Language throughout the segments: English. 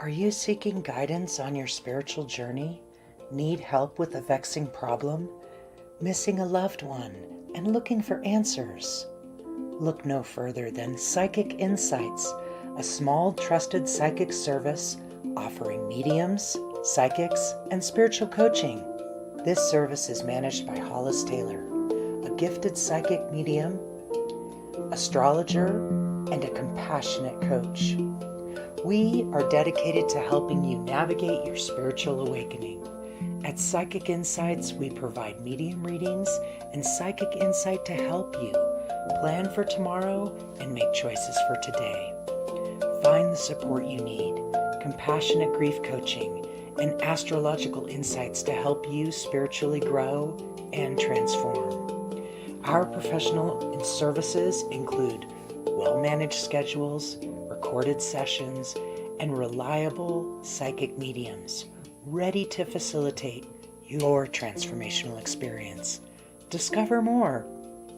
Are you seeking guidance on your spiritual journey? Need help with a vexing problem? Missing a loved one and looking for answers? Look no further than Psychic Insights, a small trusted psychic service offering mediums, psychics, and spiritual coaching. This service is managed by Hollis Taylor, a gifted psychic medium, astrologer, and a compassionate coach. We are dedicated to helping you navigate your spiritual awakening. At Psychic Insights, we provide medium readings and psychic insight to help you plan for tomorrow and make choices for today. Find the support you need, compassionate grief coaching, and astrological insights to help you spiritually grow and transform. Our professional services include well-managed schedules, recorded sessions, and reliable psychic mediums ready to facilitate your transformational experience. Discover more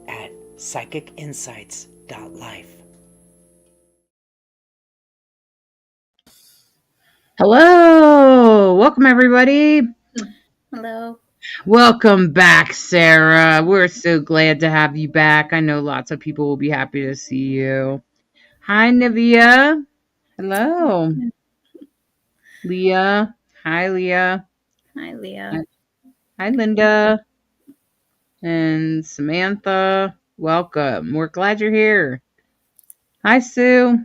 at psychicinsights.life. Hello, welcome everybody. Hello. Welcome back, Sarah. We're so glad to have you back. I know lots of people will be happy to see you. Hi, Nivea. Hello. Leah. Hi, Leah. Hi, Leah. Hi, Linda. And Samantha. Welcome. We're glad you're here. Hi, Sue.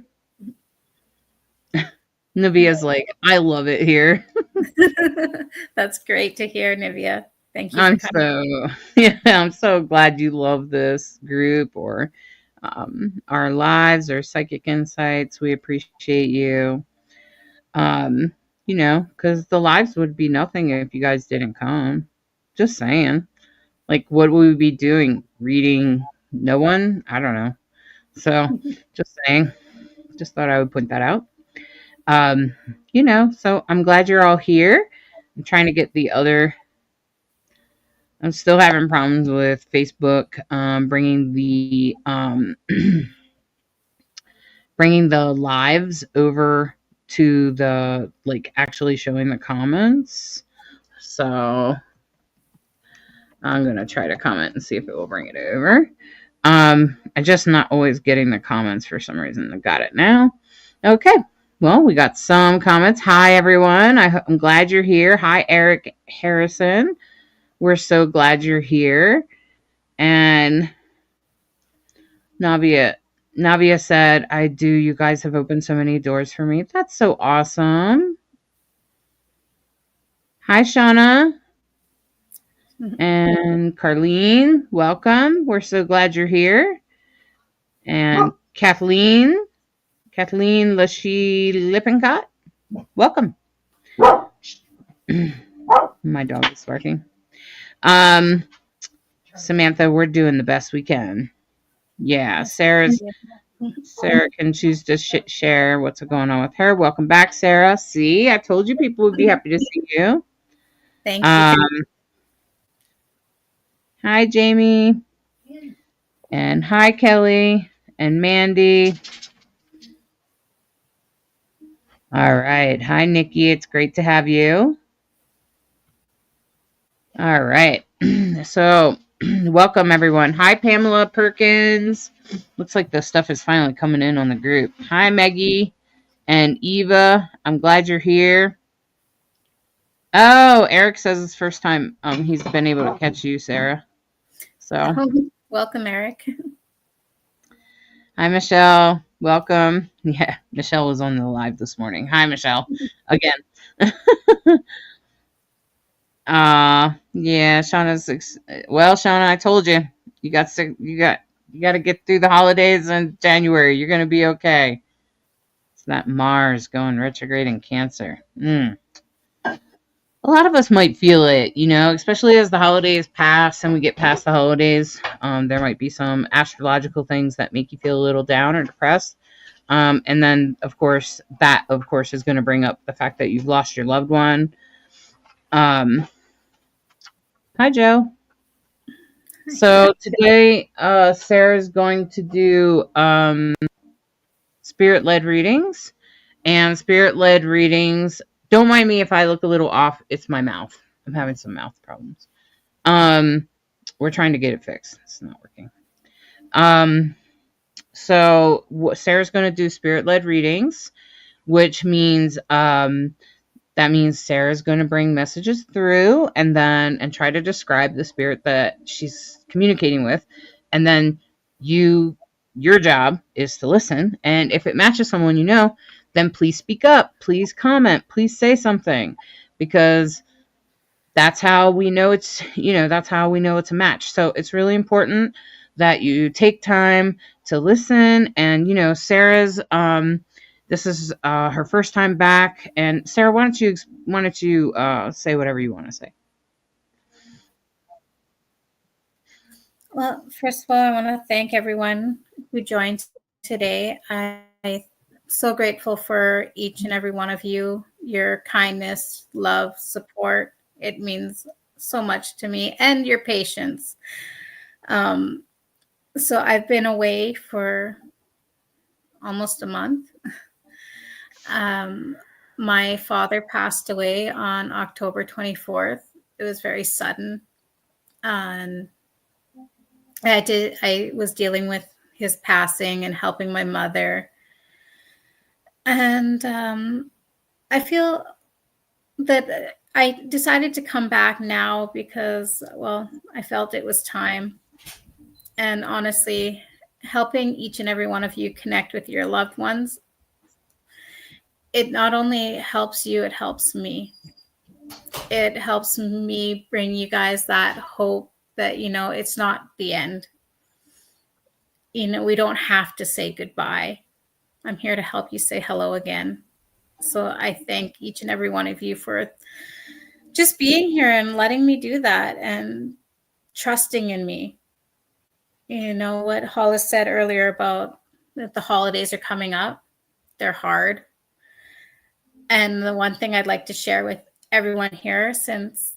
Nivea's like, I love it here. That's great to hear, Nivea. Thank you I'm for coming. I'm so glad you love this group or our lives or psychic insights. We appreciate you. Because the lives would be nothing if you guys didn't come. Just saying. Like, what would we be doing? Reading no one? I don't know. So, just saying. Just thought I would point that out. So I'm glad you're all here. I'm trying to get the other. I'm still having problems with Facebook bringing the bringing the lives over to the actually showing the comments. So I'm gonna try to comment and see if it will bring it over. I'm just not always getting the comments for some reason. I got it now. Okay. Well, we got some comments. Hi, everyone. I'm glad you're here. Hi, Eric Harrison. We're so glad you're here. And Navia said, I do. You guys have opened so many doors for me. That's so awesome. Hi, Shauna. And Carlene, welcome. We're so glad you're here. And Kathleen Lashy Lippincott, welcome. My dog is barking. Samantha, we're doing the best we can. Yeah, Sarah can choose to share what's going on with her. Welcome back, Sarah. See, I told you people would be happy to see you. Thank you. Hi, Jamie. And hi, Kelly and Mandy. All right. Hi, Nikki. It's great to have you. All right. So, welcome, everyone. Hi, Pamela Perkins. Looks like the stuff is finally coming in on the group. Hi, Maggie and Eva. I'm glad you're here. Oh, Eric says it's first time he's been able to catch you, Sarah. So, welcome, Eric. Hi, Michelle. Welcome. Yeah, Michelle was on the live this morning. Hi, Michelle. Again. Yeah, Shauna's. Well, Shauna, I told you, you got to get through the holidays in January. You're gonna be okay. It's that Mars going retrograde in Cancer. A lot of us might feel it, especially as the holidays pass and we get past the holidays. There might be some astrological things that make you feel a little down or depressed. And then, of course, is going to bring up the fact that you've lost your loved one. Hi, Joe. So today, Sarah's going to do spirit-led readings. And spirit-led readings, don't mind me if I look a little off. It's my mouth. I'm having some mouth problems. We're trying to get it fixed. It's not working. So Sarah's going to do spirit-led readings, which means that means Sarah's going to bring messages through and try to describe the spirit that she's communicating with, and then your job is to listen, and if it matches someone you know, then please speak up, please comment, please say something, because that's how we know it's a match. So it's really important that you take time to listen. And Sarah's this is her first time back. And Sarah, why don't you say whatever you want to say? Well, first of all, I want to thank everyone who joined today. I'm so grateful for each and every one of you, your kindness, love, support. It means so much to me, and your patience. So I've been away for almost a month. My father passed away on October 24th. It was very sudden. And I was dealing with his passing and helping my mother. And I feel that I decided to come back now because, well, I felt it was time. And honestly, helping each and every one of you connect with your loved ones, it not only helps you, it helps me. It helps me bring you guys that hope that, it's not the end. We don't have to say goodbye. I'm here to help you say hello again. So I thank each and every one of you for just being here and letting me do that and trusting in me. What Hollis said earlier about that the holidays are coming up. They're hard. And the one thing I'd like to share with everyone here, since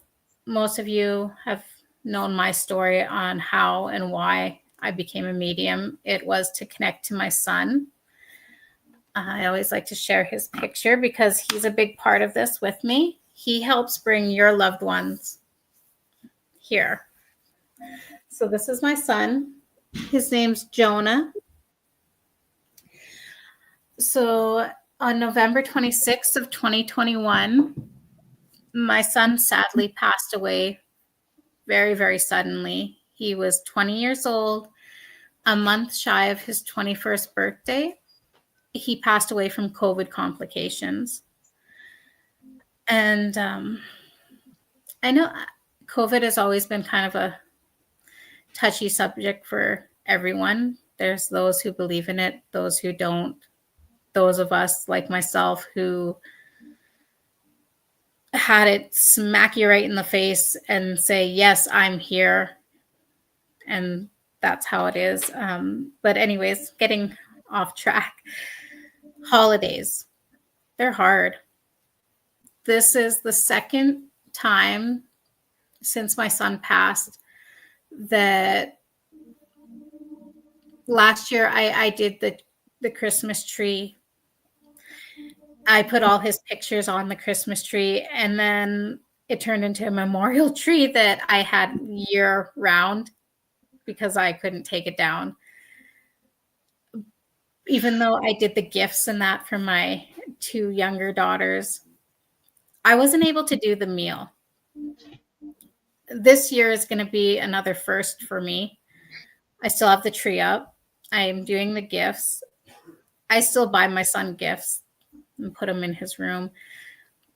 most of you have known my story on how and why I became a medium, it was to connect to my son. I always like to share his picture because he's a big part of this with me. He helps bring your loved ones here. So this is my son. His name's Jonah. So on November 26th of 2021, my son sadly passed away very, very suddenly. He was 20 years old, a month shy of his 21st birthday. He passed away from COVID complications. And I know COVID has always been kind of a touchy subject for everyone. There's those who believe in it, those who don't. Those of us like myself who had it smack you right in the face and say, yes, I'm here. And that's how it is. But anyways, getting off track. Holidays, they're hard. This is the second time since my son passed that last year I did the Christmas tree. I put all his pictures on the Christmas tree, and then it turned into a memorial tree that I had year round because I couldn't take it down. Even though I did the gifts and that for my two younger daughters, I wasn't able to do the meal. This year is going to be another first for me. I still have the tree up. I am doing the gifts. I still buy my son gifts and put them in his room.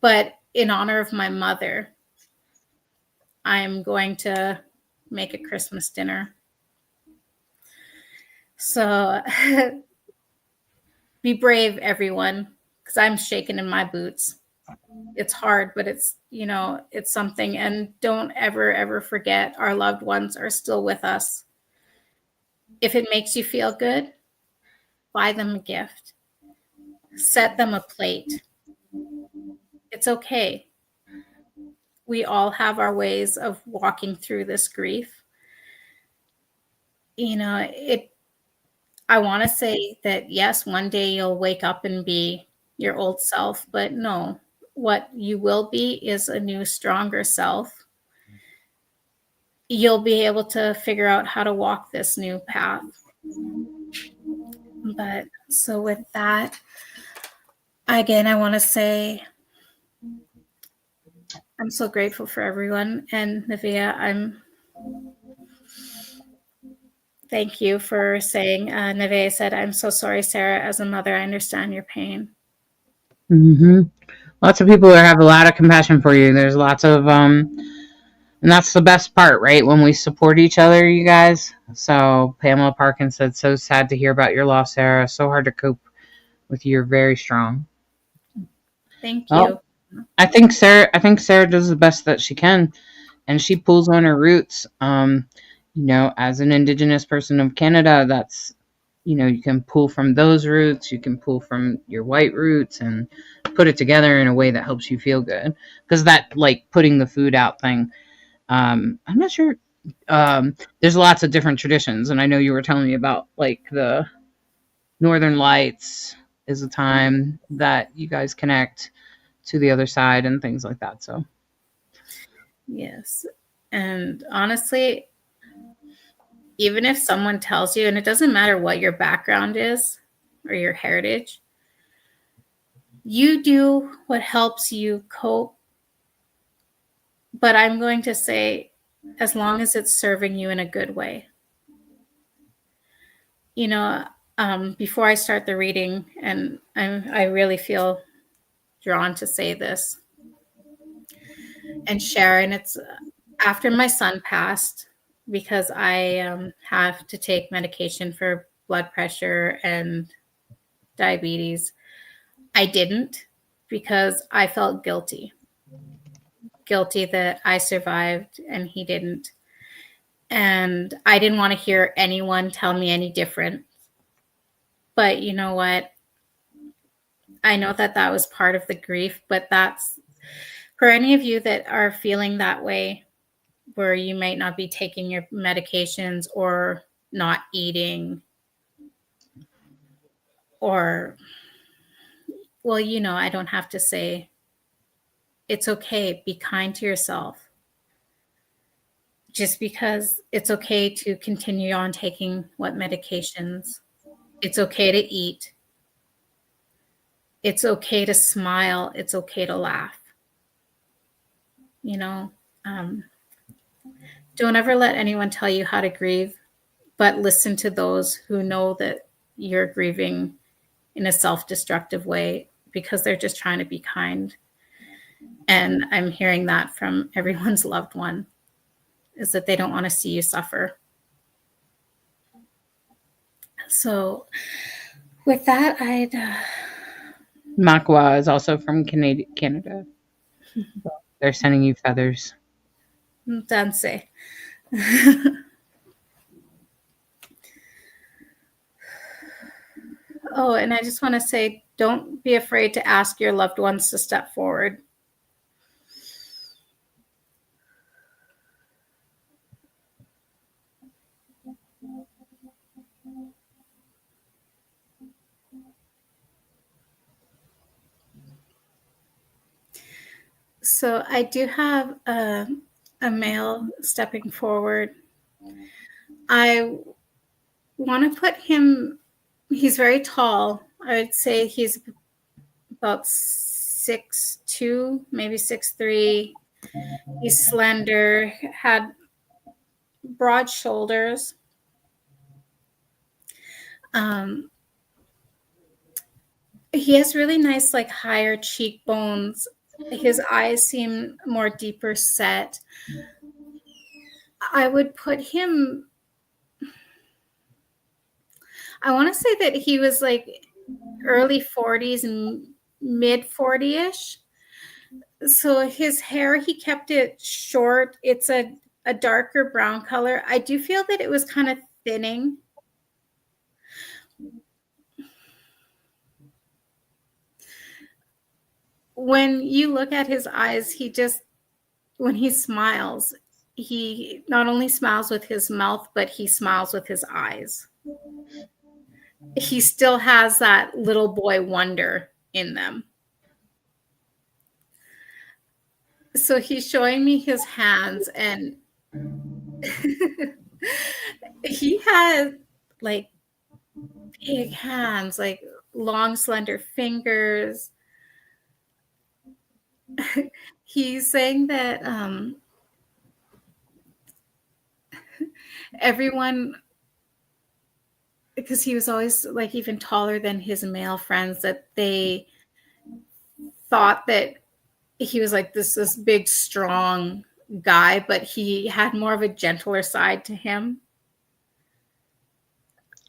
But in honor of my mother, I'm going to make a Christmas dinner. So be brave, everyone, because I'm shaking in my boots. It's hard, but it's something. And don't ever forget our loved ones are still with us. If it makes you feel good, buy them a gift. Set them a plate. It's okay. We all have our ways of walking through this grief. I want to say that, yes, one day you'll wake up and be your old self, but no, what you will be is a new, stronger self. You'll be able to figure out how to walk this new path. But so with that, again, I want to say I'm so grateful for everyone. And Nevaeh, thank you for saying, Nevaeh said, I'm so sorry, Sarah. As a mother, I understand your pain. Mm-hmm. Lots of people have a lot of compassion for you. There's lots of, and that's the best part, right? When we support each other, you guys. So Pamela Parkin said, so sad to hear about your loss, Sarah. So hard to cope with you. You're very strong. Thank Well, you. I think Sarah does the best that she can, and she pulls on her roots. As an Indigenous person of Canada, that's, you can pull from those roots, you can pull from your white roots and put it together in a way that helps you feel good. Because that, like, putting the food out thing, I'm not sure. There's lots of different traditions, and I know you were telling me about, like, the Northern Lights is a time that you guys connect to the other side and things like that. So yes. And honestly, even if someone tells you, and it doesn't matter what your background is or your heritage, you do what helps you cope. But I'm going to say, as long as it's serving you in a good way. Before I start the reading, and I really feel drawn to say this and share, and it's after my son passed, because I have to take medication for blood pressure and diabetes. I didn't, because I felt guilty that I survived and he didn't. And I didn't want to hear anyone tell me any different. But you know what? I know that was part of the grief, but that's for any of you that are feeling that way, where you might not be taking your medications or not eating, or, well, I don't have to say, it's okay. Be kind to yourself. Just because it's okay to continue on taking what medications. It's okay to eat. It's okay to smile. It's okay to laugh. Don't ever let anyone tell you how to grieve, but listen to those who know that you're grieving in a self-destructive way, because they're just trying to be kind. And I'm hearing that from everyone's loved one, is that they don't want to see you suffer. So with that, Makwa is also from Canada. They're sending you feathers. Danse. Oh, and I just want to say, don't be afraid to ask your loved ones to step forward. So I do have a male stepping forward. I want to put him, he's very tall. I would say he's about 6'2", maybe 6'3". He's slender, had broad shoulders. He has really nice, like, higher cheekbones. His eyes seem more deeper set. I would put him, I want to say that he was like early 40s and mid 40-ish. So his hair, he kept it short. It's a darker brown color. I do feel that it was kind of thinning. When you look at his eyes, when he smiles, he not only smiles with his mouth, but he smiles with his eyes. He still has that little boy wonder in them. So he's showing me his hands, and he has like big hands, like long, slender fingers. He's saying that everyone, because he was always like even taller than his male friends, that they thought that he was like this big, strong guy, but he had more of a gentler side to him.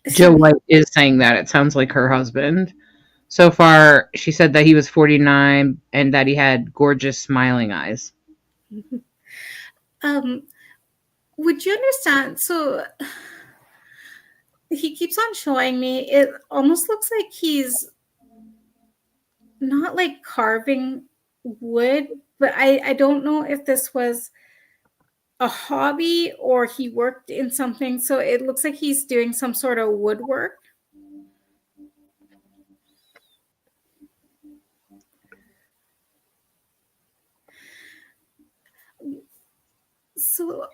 Joe White is saying that. It sounds like her husband. So far, she said that he was 49 and that he had gorgeous smiling eyes. Would you understand? So he keeps on showing me, it almost looks like he's not like carving wood, but I don't know if this was a hobby or he worked in something. So it looks like he's doing some sort of woodwork. So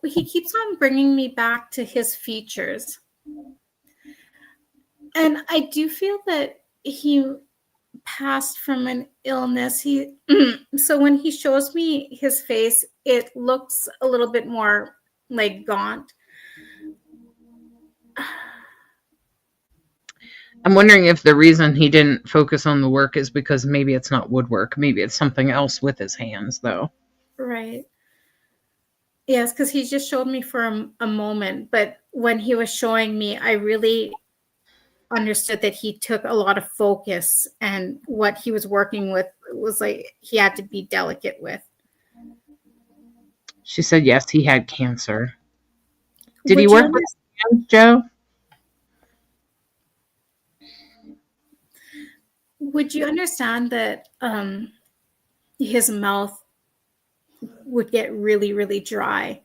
he keeps on bringing me back to his features. And I do feel that he passed from an illness. So when he shows me his face, it looks a little bit more like gaunt. I'm wondering if the reason he didn't focus on the work is because maybe it's not woodwork. Maybe it's something else with his hands, though. Right. Yes, because he just showed me for a moment. But when he was showing me, I really understood that he took a lot of focus, and what he was working with was like he had to be delicate with. She said yes, he had cancer. Did he work with his hands, Joe? Would you understand that his mouth would get really, really dry?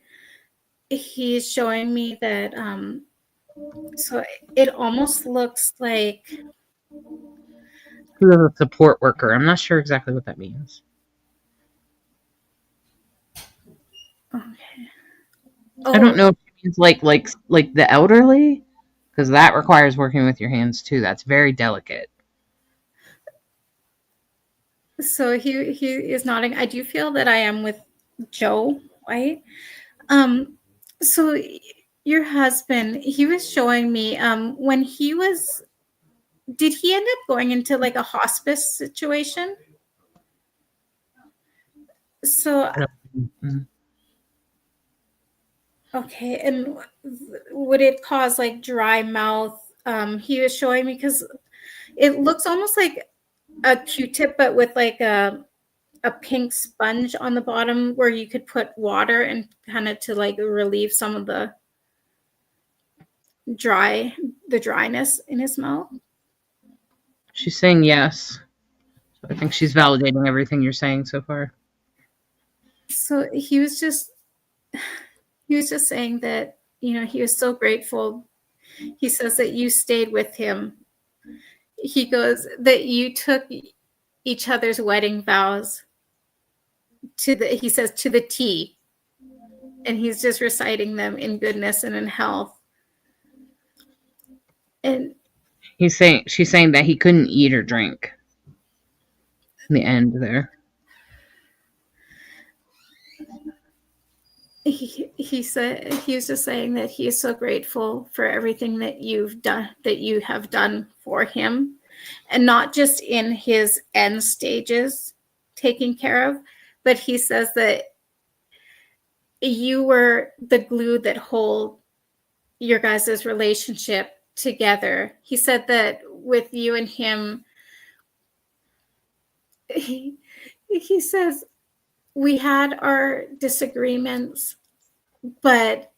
He's showing me that so it almost looks like He was a support worker. I'm not sure exactly what that means. okay. I don't know if it means like the elderly, because that requires working with your hands too. That's very delicate. So he is nodding. I do feel that I am with Joe White. So your husband, he was showing me when he was, did he end up going into like a hospice situation? So okay, and would it cause like dry mouth? He was showing me, because it looks almost like a Q-tip, but with like a pink sponge on the bottom where you could put water and kind of to like relieve some of the dryness in his mouth. She's saying yes. So I think she's validating everything you're saying so far. So he was just saying that, he was so grateful. He says that you stayed with him. He goes that you took each other's wedding vows he says to the T, and he's just reciting them in goodness and in health. And she's saying that he couldn't eat or drink in the end there. He said he was just saying that he is so grateful for everything that you have done for him, and not just in his end stages taking care of, but he says that you were the glue that hold your guys' relationship together. He said that with you and him, he says, we had our disagreements, but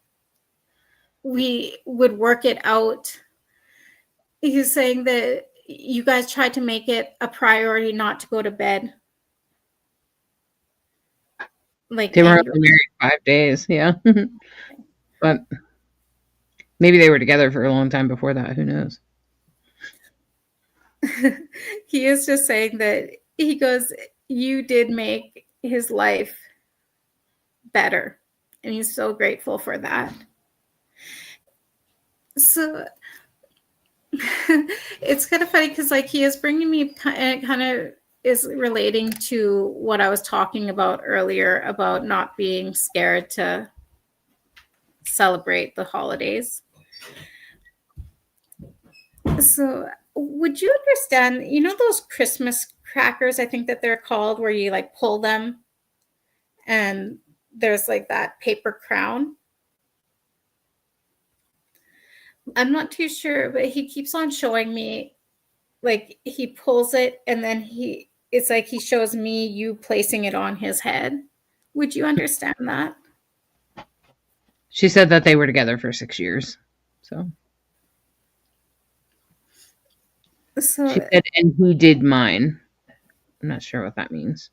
we would work it out. He's saying that you guys tried to make it a priority not to go to bed. Like they were only married 5 days, yeah. But maybe they were together for a long time before that. Who knows? He is just saying that he goes, you did make his life better. And he's so grateful for that. So it's kind of funny because like he is bringing me kind of is relating to what I was talking about earlier about not being scared to celebrate the holidays. So would you understand, you know, those Christmas crackers, I think that they're called, where you like pull them and there's like that paper crown? I'm not too sure, but he keeps on showing me, like he pulls it and then it's like he shows me you placing it on his head. Would you understand that? She said that they were together for 6 years. So she said, and he did mine. I'm not sure what that means.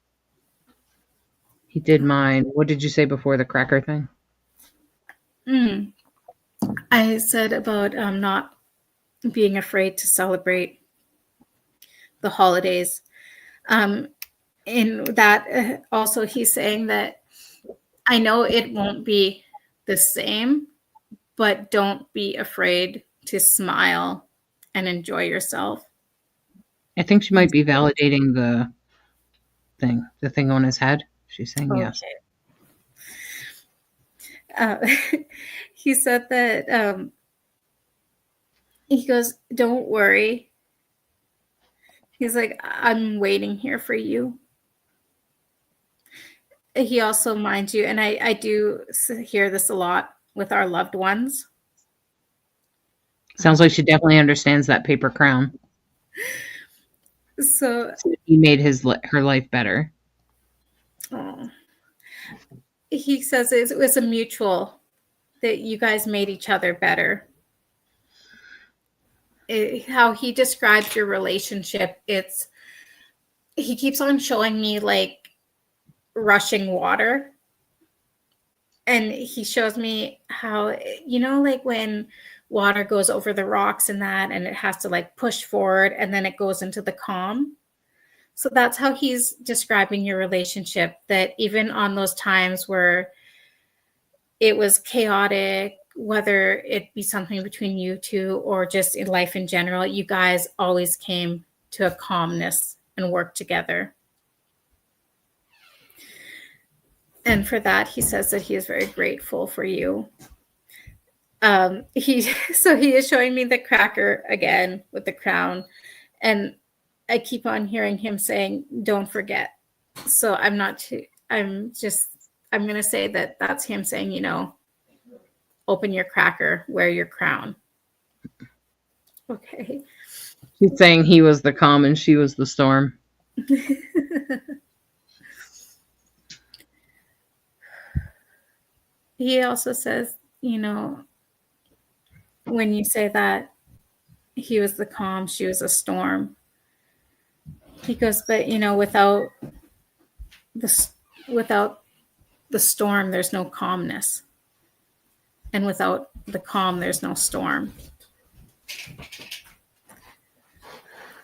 He did mine. What did you say before the cracker thing? I said about not being afraid to celebrate the holidays. In that, also he's saying that I know it won't be the same, but don't be afraid to smile and enjoy yourself. I think she might be validating the thing on his head. She's saying yes. He said that he goes, don't worry. He's like, I'm waiting here for you. He also, mind you, and I do hear this a lot with our loved ones. Sounds like she definitely understands that paper crown. So he made her life better. He says it was a mutual, that you guys made each other better. How he describes your relationship, he keeps on showing me like rushing water. And he shows me how, you know, like when water goes over the rocks and that, and it has to like push forward and then it goes into the calm. So that's how he's describing your relationship, that even on those times where it was chaotic, whether it be something between you two or just in life in general, you guys always came to a calmness and worked together. And for that, he says that he is very grateful for you. He is showing me the cracker again with the crown. And I keep on hearing him saying, don't forget. So I'm going to say that that's him saying, you know, open your cracker, wear your crown. Okay. She's saying he was the calm and she was the storm. He also says, you know, when you say that he was the calm, she was a storm. He goes, but you know, without the storm, there's no calmness. And without the calm, there's no storm.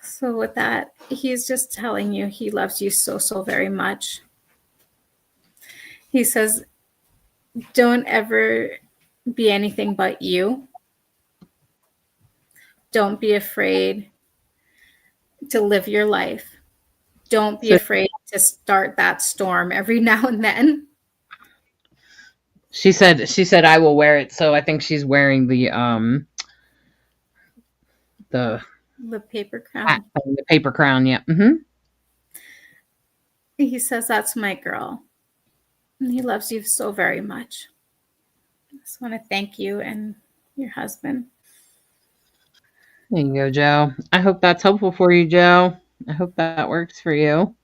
So with that, he's just telling you he loves you so, so very much. He says, don't ever be anything but you. Don't be afraid to live your life. Don't be afraid to start that storm every now and then. She said I will wear it. So I think she's wearing the paper crown. The paper crown, yeah. Mm-hmm. He says, that's my girl. And he loves you so very much. I just want to thank you and your husband. There you go, Joe. I hope that's helpful for you, Joe. I hope that works for you.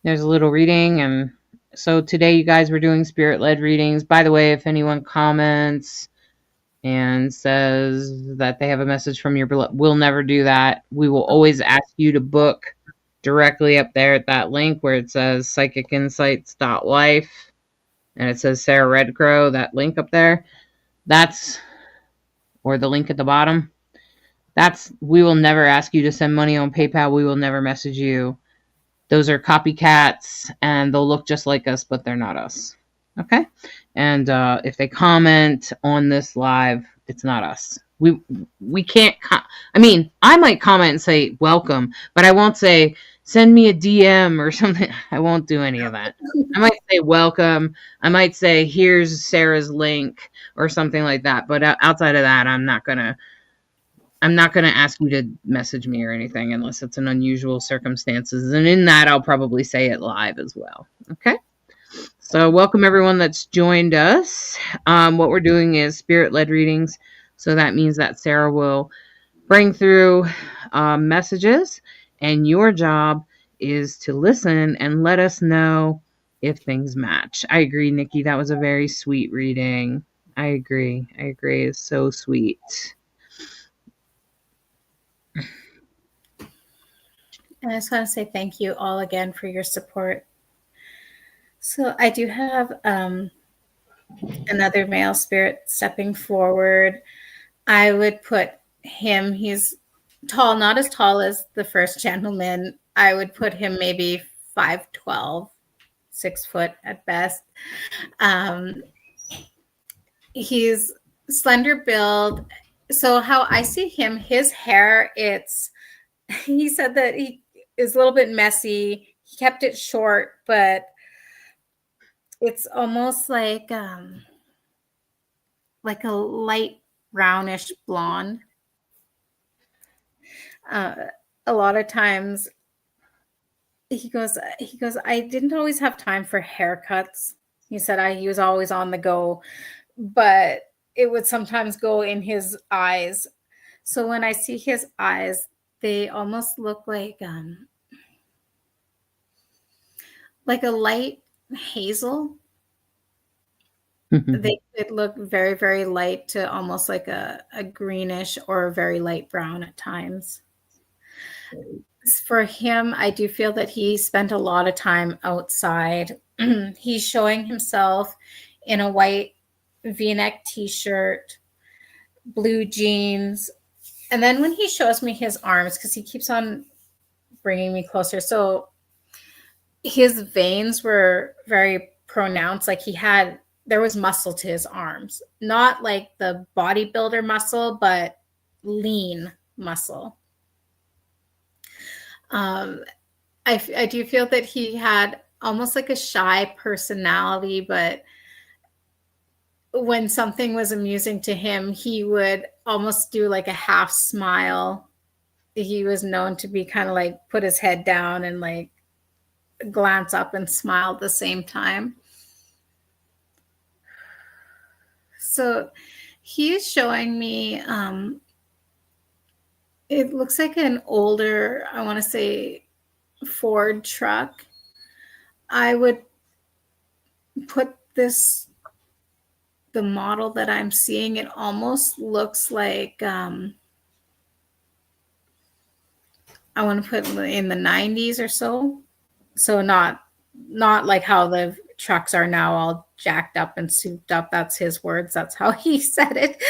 There's a little reading. And so today, you guys were doing spirit-led readings. By the way, if anyone comments and says that they have a message from your beloved, we'll never do that. We will always ask you to book directly up there at that link where it says psychicinsights.life and it says Sarah Redcrow, that link up there. Or the link at the bottom. We will never ask you to send money on PayPal. We will never message you. Those are copycats, and they'll look just like us, but they're not us. Okay? And if they comment on this live, it's not us. We can't. I mean, I might comment and say welcome, but I won't say send me a DM or something. I won't do any of that. I might say welcome. I might say here's Sarah's link or something like that. But outside of that, I'm not gonna ask you to message me or anything unless it's an unusual circumstances. And in that, I'll probably say it live as well. Okay. So welcome everyone that's joined us. What we're doing is spirit-led readings. So that means that Sarah will bring through messages, and your job is to listen and let us know if things match. I agree, Nikki. That was a very sweet reading. I agree. It's so sweet. And I just want to say thank you all again for your support. So I do have another male spirit stepping forward. I would put him, he's tall, not as tall as the first gentleman. I would put him maybe 5'12", 6 foot at best. He's slender build. So how I see him, his hair, he said that he is a little bit messy. He kept it short, but it's almost like a light brownish blonde. A lot of times he goes, I didn't always have time for haircuts. He said he was always on the go, but it would sometimes go in his eyes. So when I see his eyes, they almost look like a light hazel. They could look very, very light to almost like a greenish or a very light brown at times. For him, I do feel that he spent a lot of time outside. He's showing himself in a white V-neck t-shirt, blue jeans. And then when he shows me his arms, because he keeps on bringing me closer, so his veins were very pronounced. Like there was muscle to his arms, not like the bodybuilder muscle, but lean muscle. I do feel that he had almost like a shy personality, but when something was amusing to him, he would almost do like a half smile. He was known to be kind of like put his head down and like glance up and smile at the same time. So he's showing me, it looks like an older, I want to say Ford truck. I would put the model that I'm seeing, it almost looks like, I want to put in the 90s or so. So not like how the trucks are now all jacked up and souped up. That's his words. That's how he said it.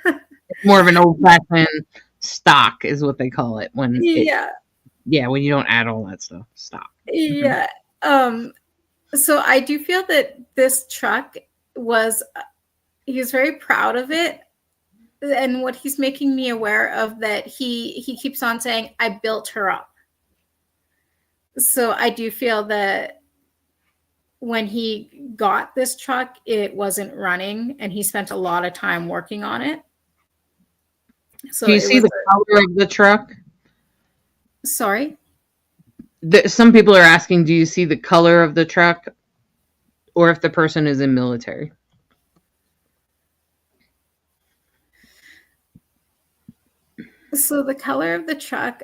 It's more of an old-fashioned stock is what they call it when when you don't add all that stuff. Stock. Yeah. So I do feel that this truck he was very proud of it. And what he's making me aware of, that he keeps on saying, I built her up. So I do feel that when he got this truck, it wasn't running, and he spent a lot of time working on it. So do you see the color of the truck? Sorry? Some people are asking, do you see the color of the truck, or if the person is in military? So the color of the truck,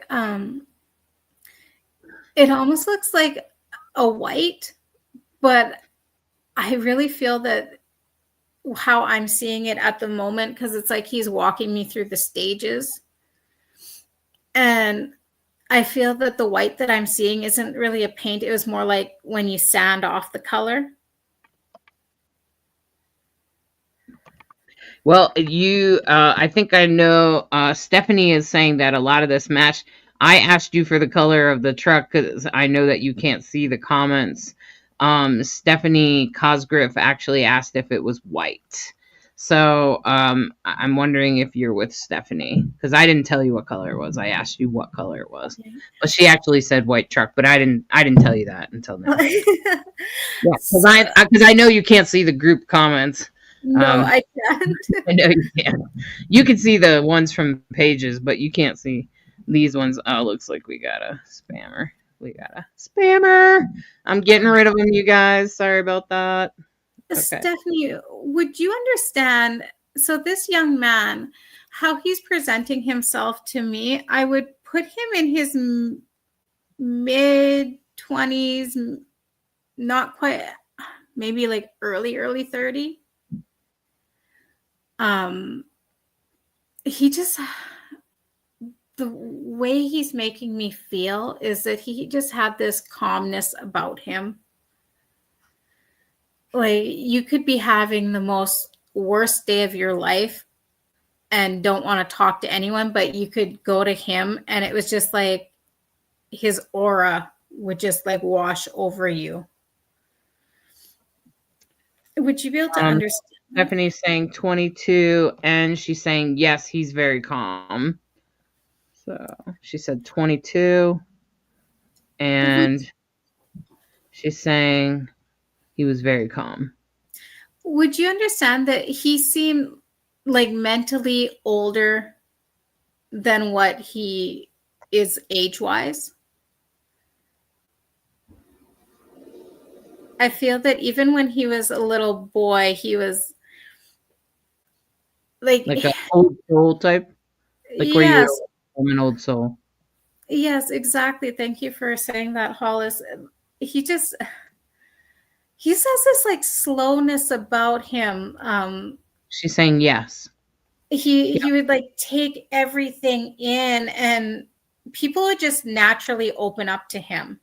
it almost looks like a white, but I really feel that how I'm seeing it at the moment, because it's like he's walking me through the stages. And I feel that the white that I'm seeing isn't really a paint. It was more like when you sand off the color. Well, I think I know, Stephanie is saying that a lot of this match. I asked you for the color of the truck because I know that you can't see the comments. Stephanie Cosgriff actually asked if it was white. So I'm wondering if you're with Stephanie, because I didn't tell you what color it was. I asked you what color it was, Okay. but she actually said white truck. But I didn't tell you that until now. Yeah, So, because I know you can't see the group comments. no, Um, I can't. I know you can. You can see the ones from pages, but you can't see these ones. Oh, looks like we got a spammer. We got a spammer. I'm getting rid of them, you guys. Sorry about that. Okay. Stephanie, would you understand? So, this young man, how he's presenting himself to me, I would put him in his mid 20s, not quite, maybe like early 30. He just, the way he's making me feel is that he just had this calmness about him. Like, you could be having the most worst day of your life and don't want to talk to anyone, but you could go to him and it was just like his aura would just like wash over you. Would you be able to understand? Stephanie's saying 22, and she's saying yes, he's very calm. So she said 22, and she's saying he was very calm. Would you understand that he seemed like mentally older than what he is age-wise? I feel that even when he was a little boy, he was like an old soul type, like where yes, you're an old soul. yes, exactly. Thank you for saying that, Hollis. He just he has this like slowness about him. She's saying yes. He would like take everything in, and people would just naturally open up to him.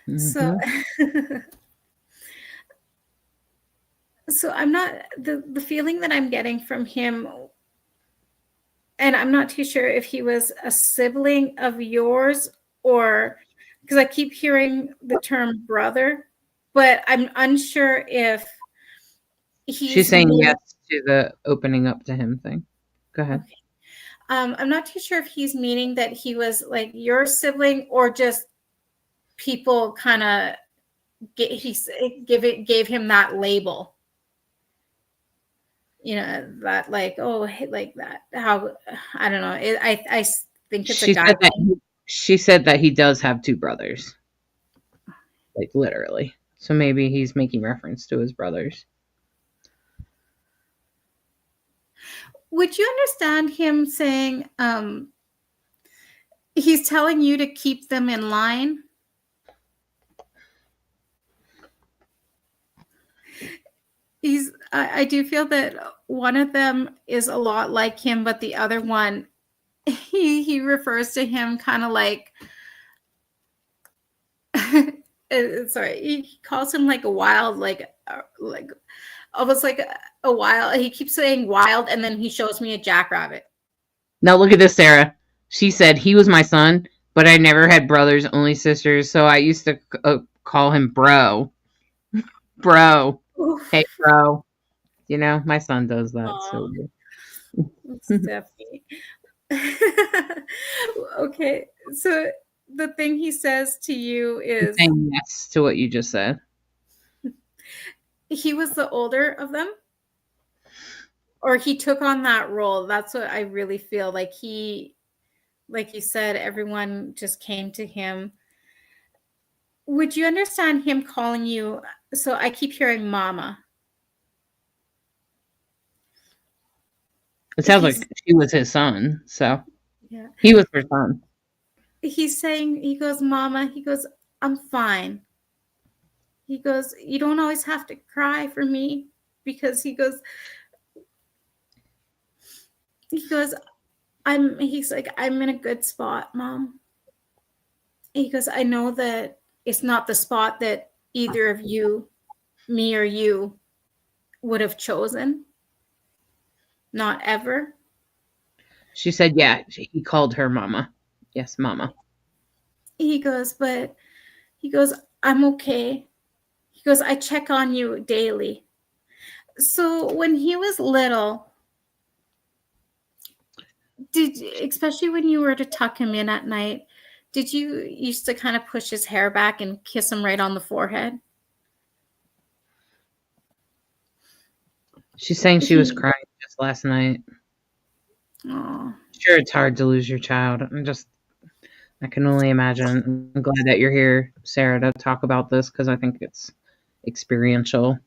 Mm-hmm. So I'm not, the feeling that I'm getting from him, and I'm not too sure if he was a sibling of yours, or because I keep hearing the term brother, but I'm unsure if She's saying yes to the opening up to him thing. Go ahead. Okay. I'm not too sure if he's meaning that he was like your sibling, or just people kind of gave him that label. You know, that like, oh, like that. How, I don't know. I think it's a guy. She said that he does have two brothers, like literally. So maybe he's making reference to his brothers. Would you understand him saying, he's telling you to keep them in line? I do feel that one of them is a lot like him, but the other one, he refers to him kind of like, sorry, he calls him like a wild, like almost like a wild. He keeps saying wild, and then he shows me a jackrabbit. Now look at this, Sarah. She said he was my son, but I never had brothers, only sisters. So I used to call him bro. Bro. Oof. Hey, bro. You know, my son does that. Aww. So Stephanie. Okay, so the thing he says to you is saying yes to what you just said. He was the older of them, or he took on that role. That's what I really feel like. He, like you said, everyone just came to him. Would you understand him calling you? So I keep hearing mama. It sounds like she was his son, so yeah, he was her son. He's saying, he goes, mama, he goes, I'm fine. He goes, you don't always have to cry for me, because he goes, he's like, I'm in a good spot, Mom. He goes, I know that it's not the spot that either of you, me or you, would have chosen. Not ever. She said, yeah, he called her mama. Yes, mama. He goes, but he goes, I'm okay. He goes, I check on you daily. So when he was little, especially when you were to tuck him in at night, did you used to kind of push his hair back and kiss him right on the forehead? She's saying she was crying just last night. Oh, Sure, it's hard to lose your child. I can only imagine. I'm glad that you're here, Sarah, to talk about this because I think it's experiential.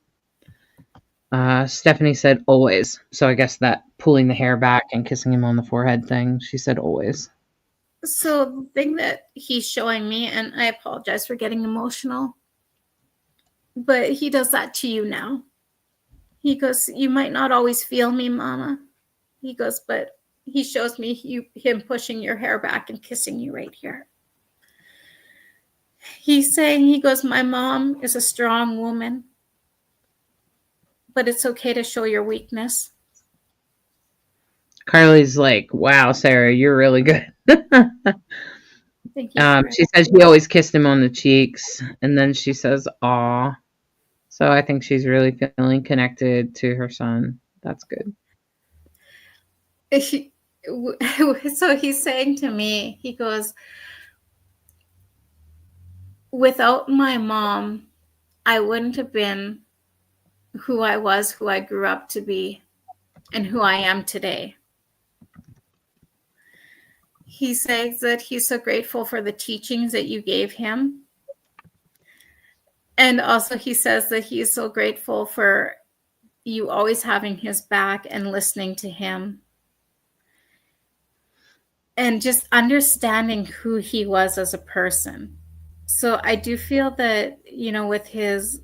Stephanie said always. So I guess that pulling the hair back and kissing him on the forehead thing, she said always. So the thing that he's showing me, and I apologize for getting emotional, but he does that to you now. He goes, you might not always feel me, Mama. He goes, but he shows me him pushing your hair back and kissing you right here. He's saying, he goes, my mom is a strong woman, but it's okay to show your weakness. Carly's like, wow, Sarah, you're really good. Thank you. She says she always kissed him on the cheeks, and then she says, aw. So I think she's really feeling connected to her son. That's good. So he's saying to me, he goes, without my mom, I wouldn't have been who I was, who I grew up to be, and who I am today. He says that he's so grateful for the teachings that you gave him. And also he says that he's so grateful for you always having his back and listening to him. And just understanding who he was as a person. So I do feel that, with his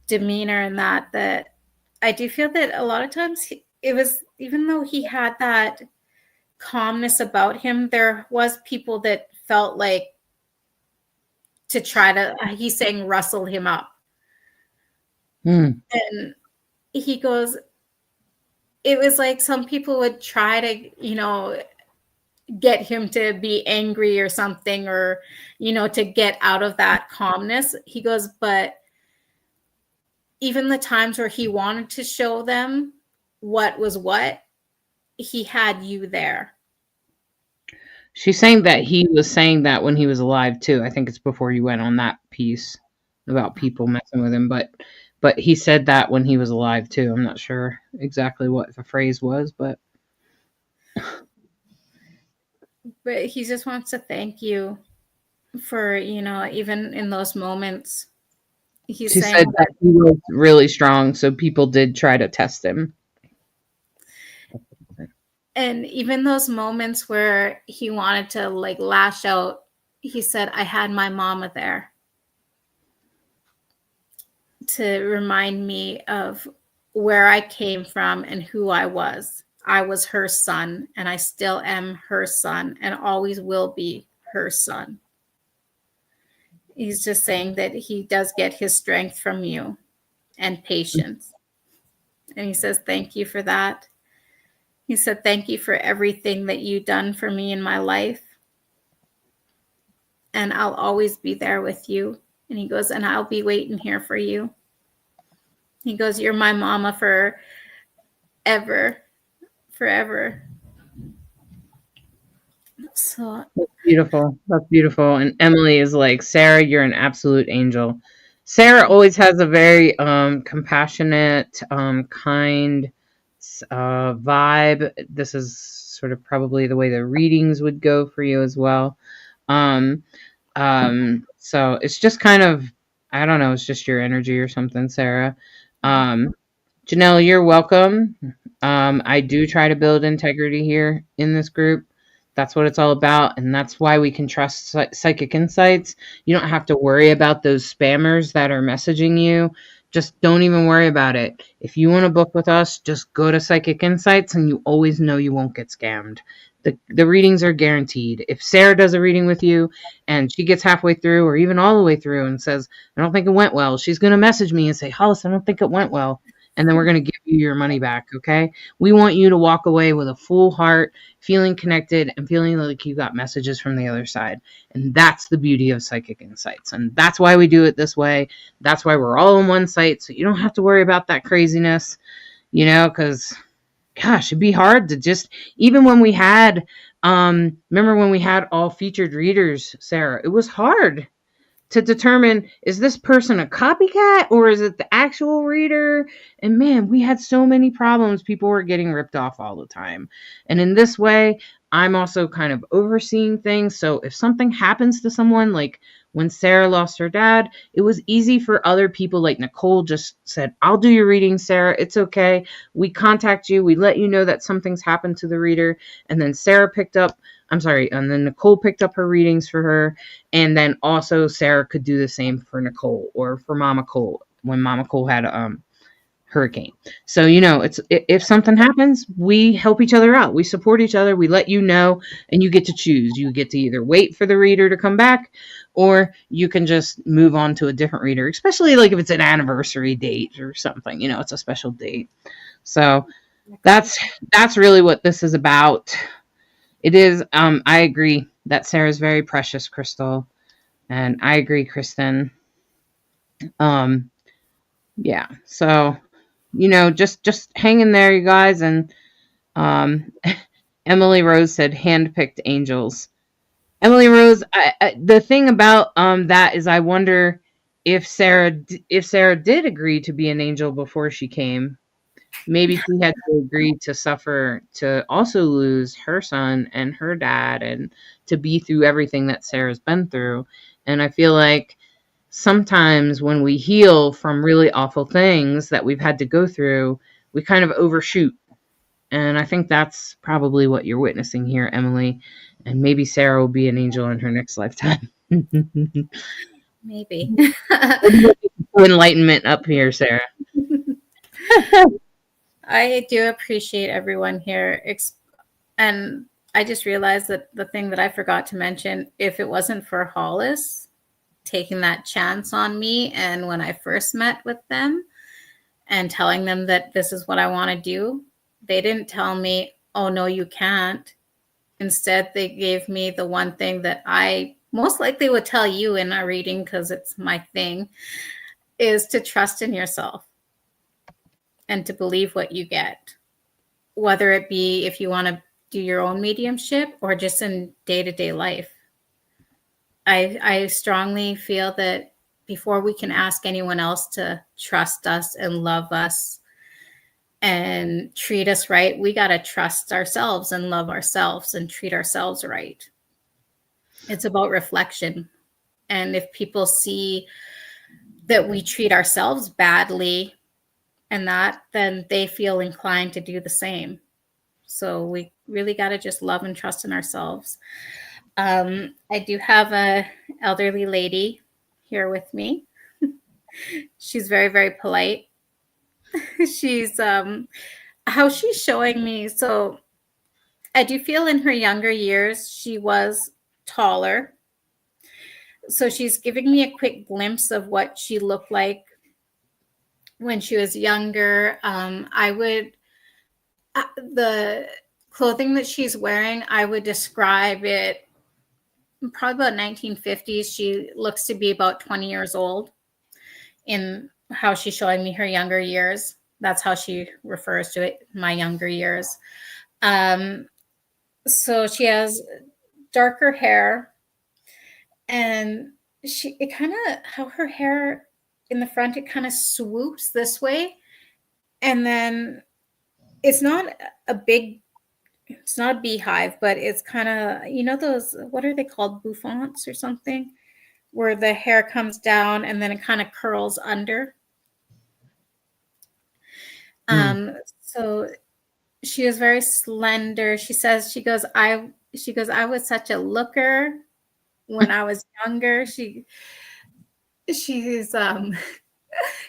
demeanor and that I do feel that a lot of times it was, even though he had that calmness about him, there was people that felt like to try to, he's saying, rustle him up. And he goes, it was like some people would try to, get him to be angry or something, or, to get out of that calmness. He goes, but even the times where he wanted to show them what was what, he had you there. She's saying that he was saying that when he was alive too. I think it's before you went on that piece about people messing with him, but he said that when he was alive too. I'm not sure exactly what the phrase was, but he just wants to thank you for, even in those moments. She said that he was really strong, so people did try to test him. And even those moments where he wanted to lash out, he said, I had my mama there to remind me of where I came from and who I was. I was her son, and I still am her son, and always will be her son. He's just saying that he does get his strength from you and patience. And he says, thank you for that. He said, thank you for everything that you've done for me in my life. And I'll always be there with you. And he goes, and I'll be waiting here for you. He goes, you're my mama forever. So that's beautiful. That's beautiful. And Emily is like, Sarah, you're an absolute angel. Sarah always has a very compassionate, kind vibe. This is sort of probably the way the readings would go for you as well. So it's just kind of, I don't know, it's just your energy or something, Sarah. Janelle, you're welcome. I do try to build integrity here in this group. That's what it's all about, and that's why we can trust Psychic Insights. You don't have to worry about those spammers that are messaging you. Just don't even worry about it. If you want to book with us, just go to Psychic Insights, and you always know you won't get scammed. The readings are guaranteed. If Sarah does a reading with you and she gets halfway through or even all the way through and says, I don't think it went well, she's going to message me and say, Hollis, I don't think it went well. And then we're going to give you your money back. Okay. We want you to walk away with a full heart, feeling connected and feeling like you got messages from the other side. And that's the beauty of Psychic Insights. And that's why we do it this way. That's why we're all on one site. So you don't have to worry about that craziness, because gosh, it'd be hard to just, even when we had, remember when we had all featured readers, Sarah, it was hard to determine, is this person a copycat or is it the actual reader? And man, we had so many problems. People were getting ripped off all the time. And in this way, I'm also kind of overseeing things. So if something happens to someone, like when Sarah lost her dad, it was easy for other people. Like Nicole just said, I'll do your reading, Sarah. It's okay. We contact you. We let you know that something's happened to the reader. And then and then Nicole picked up her readings for her. And then also Sarah could do the same for Nicole or for Mama Cole when Mama Cole had hurricane. So, it's, if something happens, we help each other out. We support each other. We let you know, and you get to choose. You get to either wait for the reader to come back, or you can just move on to a different reader, especially like if it's an anniversary date or something, it's a special date. So that's really what this is about. It is, I agree that Sarah's very precious, Crystal. And I agree, Kristen. Yeah. So, just hang in there, you guys. And Emily Rose said handpicked angels. Emily Rose, the thing about that is I wonder if Sarah did agree to be an angel before she came. Maybe she had to agree to suffer, to also lose her son and her dad, and to be through everything that Sarah's been through. And I feel like sometimes when we heal from really awful things that we've had to go through, we kind of overshoot. And I think that's probably what you're witnessing here, Emily. And maybe Sarah will be an angel in her next lifetime. Maybe. Enlightenment up here, Sarah. I do appreciate everyone here. And I just realized that the thing that I forgot to mention, if it wasn't for Hollis taking that chance on me, and when I first met with them and telling them that this is what I want to do, they didn't tell me, oh, no, you can't. Instead, they gave me the one thing that I most likely would tell you in a reading, because it's my thing, is to trust in yourself and to believe what you get, whether it be if you want to do your own mediumship or just in day-to-day life. I strongly feel that before we can ask anyone else to trust us and love us and treat us right, we got to trust ourselves and love ourselves and treat ourselves right. It's about reflection. And if people see that we treat ourselves badly and then they feel inclined to do the same. So we really got to just love and trust in ourselves. I do have a elderly lady here with me. She's very, very polite. She's how she's showing me. So I do feel in her younger years, she was taller. So she's giving me a quick glimpse of what she looked like when she was younger. The clothing that she's wearing, I would describe it probably about 1950s. She looks to be about 20 years old in how she's showing me her younger years. That's how she refers to it, my younger years. So she has darker hair, and how her hair in the front, it kind of swoops this way. And then it's not a beehive, but it's kind of, those, what are they called? Bouffants or something, where the hair comes down and then it kind of curls under. So she is very slender. She goes, I was such a looker when I was younger. She's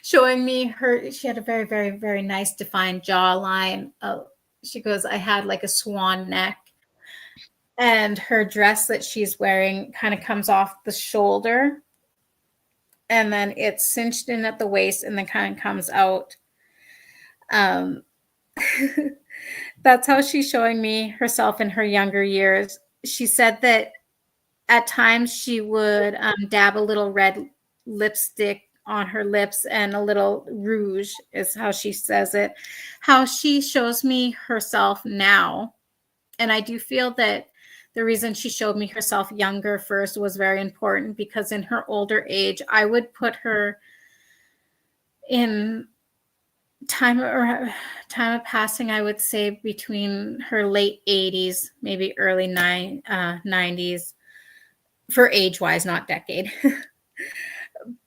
showing me she had a very, very, very nice defined jawline. She goes, I had like a swan neck. and her dress that she's wearing kind of comes off the shoulder, and then it's cinched in at the waist and then kind of comes out. Um, that's how she's showing me herself in her younger years. She said that at times she would dab a little red lipstick on her lips and a little rouge is how she says it, how she shows me herself now. And I do feel that the reason she showed me herself younger first was very important, because in her older age, I would put her in time of passing, I would say between her late 80s, maybe early 90s, for age wise, not decade.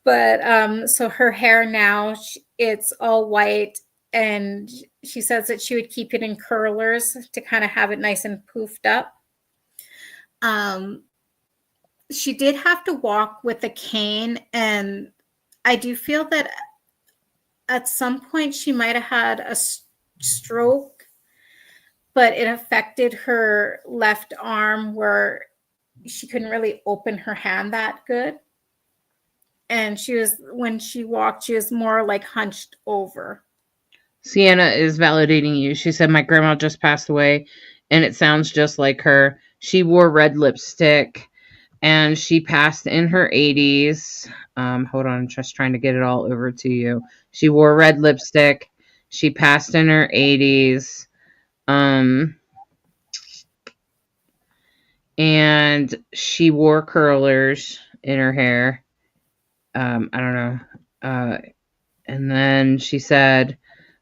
But so her hair now, it's all white, and she says that she would keep it in curlers to kind of have it nice and poofed up. She did have to walk with a cane, and I do feel that at some point she might have had a stroke, but it affected her left arm where she couldn't really open her hand that good. And when she walked, she was more like hunched over. Sienna is validating you. She said, my grandma just passed away, and it sounds just like her. She wore red lipstick, and she passed in her 80s. Hold on, I'm just trying to get it all over to you. She wore red lipstick. She passed in her 80s. And she wore curlers in her hair. I don't know. And then she said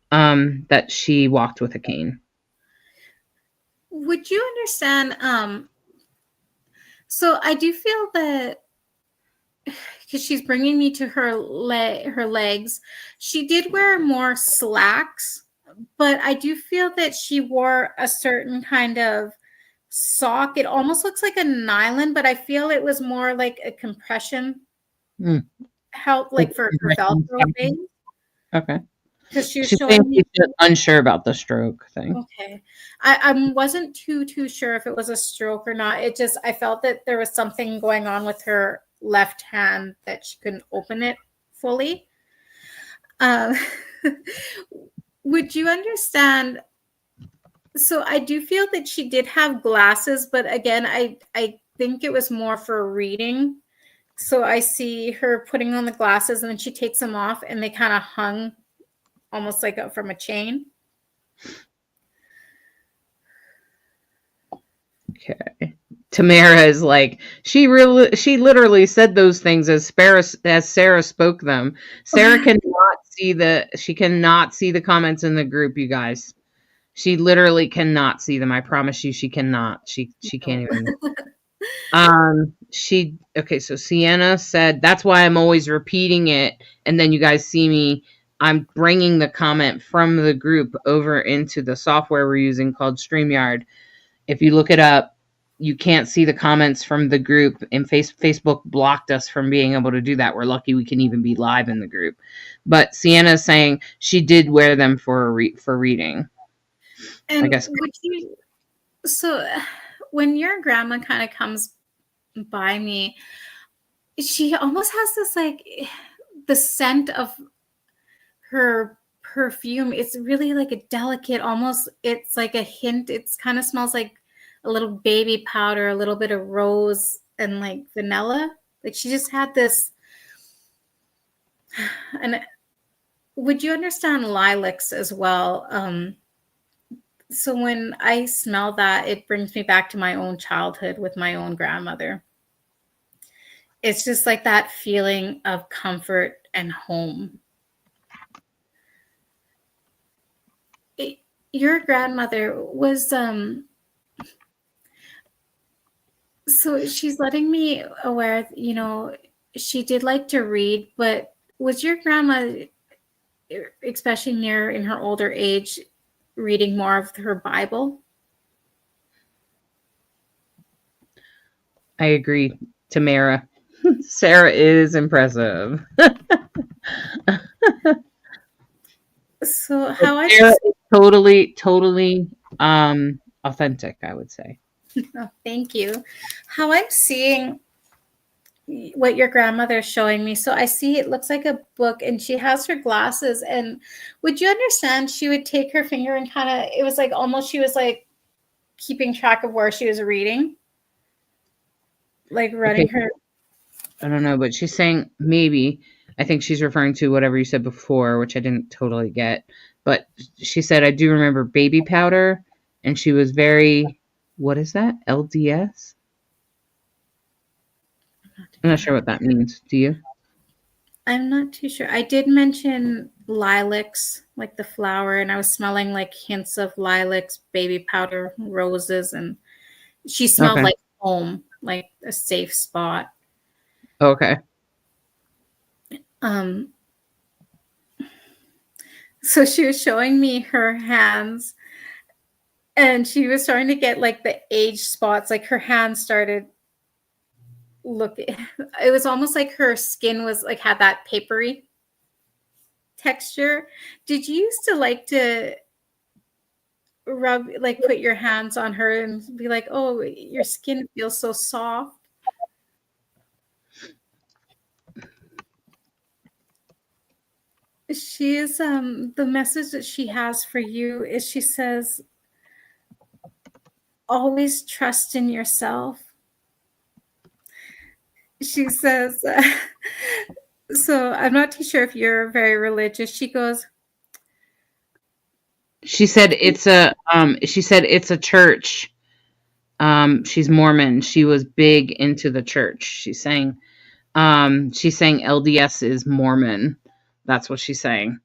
that she walked with a cane. Would you understand? So I do feel that because she's bringing me to her legs, she did wear more slacks, but I do feel that she wore a certain kind of sock. It almost looks like a nylon, but I feel it was more like a compression help, like for Velcro thing. Okay. Because she's showing me unsure about the stroke thing. Okay. I wasn't too sure if it was a stroke or not. It just, I felt that there was something going on with her left hand that she couldn't open it fully. Would you understand? So I do feel that she did have glasses, but again, I think it was more for reading. So I see her putting on the glasses and then she takes them off and they kind of hung almost like from a chain. Okay. Tamara is like, she literally said those things as Sarah spoke them. Sarah cannot see the comments in the group, you guys. She literally cannot see them. I promise you, she cannot. She can't even. Okay, so Sienna said, that's why I'm always repeating it. And then you guys see me, I'm bringing the comment from the group over into the software we're using called StreamYard. If you look it up, you can't see the comments from the group, and Facebook blocked us from being able to do that. We're lucky we can even be live in the group. But Sienna's saying she did wear them for reading. And I guess. So when your grandma kind of comes by me, she almost has this like the scent of her perfume. It's really like a delicate, almost, it's like a hint. It's kind of smells like a little baby powder, a little bit of rose and like vanilla. Like she just had this. And would you understand lilacs as well? So when I smell that, it brings me back to my own childhood with my own grandmother. It's just like that feeling of comfort and home. Your grandmother was, so she's letting me aware, she did like to read, but was your grandma, especially in her older age, reading more of her Bible? I agree, Tamara. Sarah is impressive. So how Sarah is totally authentic, I would say. Oh, thank you. How I'm seeing what your grandmother's showing me. So I see it looks like a book, and she has her glasses. And would you understand she would take her finger and kind of, it was like almost she was like keeping track of where she was reading, like running Okay, her. I don't know, but she's saying maybe. I think she's referring to whatever you said before, which I didn't totally get. But she said, I do remember baby powder, and she was very, what is that? LDS? I'm not sure what that means. Do you? I'm not too sure. I did mention lilacs, like the flower, and I was smelling like hints of lilacs, baby powder, roses, and she smelled Okay. like home, like a safe spot. Okay. So she was showing me her hands, and she was starting to get like the age spots, like her hands started looking, it was almost like her skin was like had that papery texture. Did you used to like to rub, like put your hands on her and be like, oh, your skin feels so soft? She is the message that she has for you is, she says, always trust in yourself. She says, so I'm not too sure if you're very religious. She goes, She said it's a church. She's Mormon. She was big into the church. She's saying LDS is Mormon. That's what she's saying.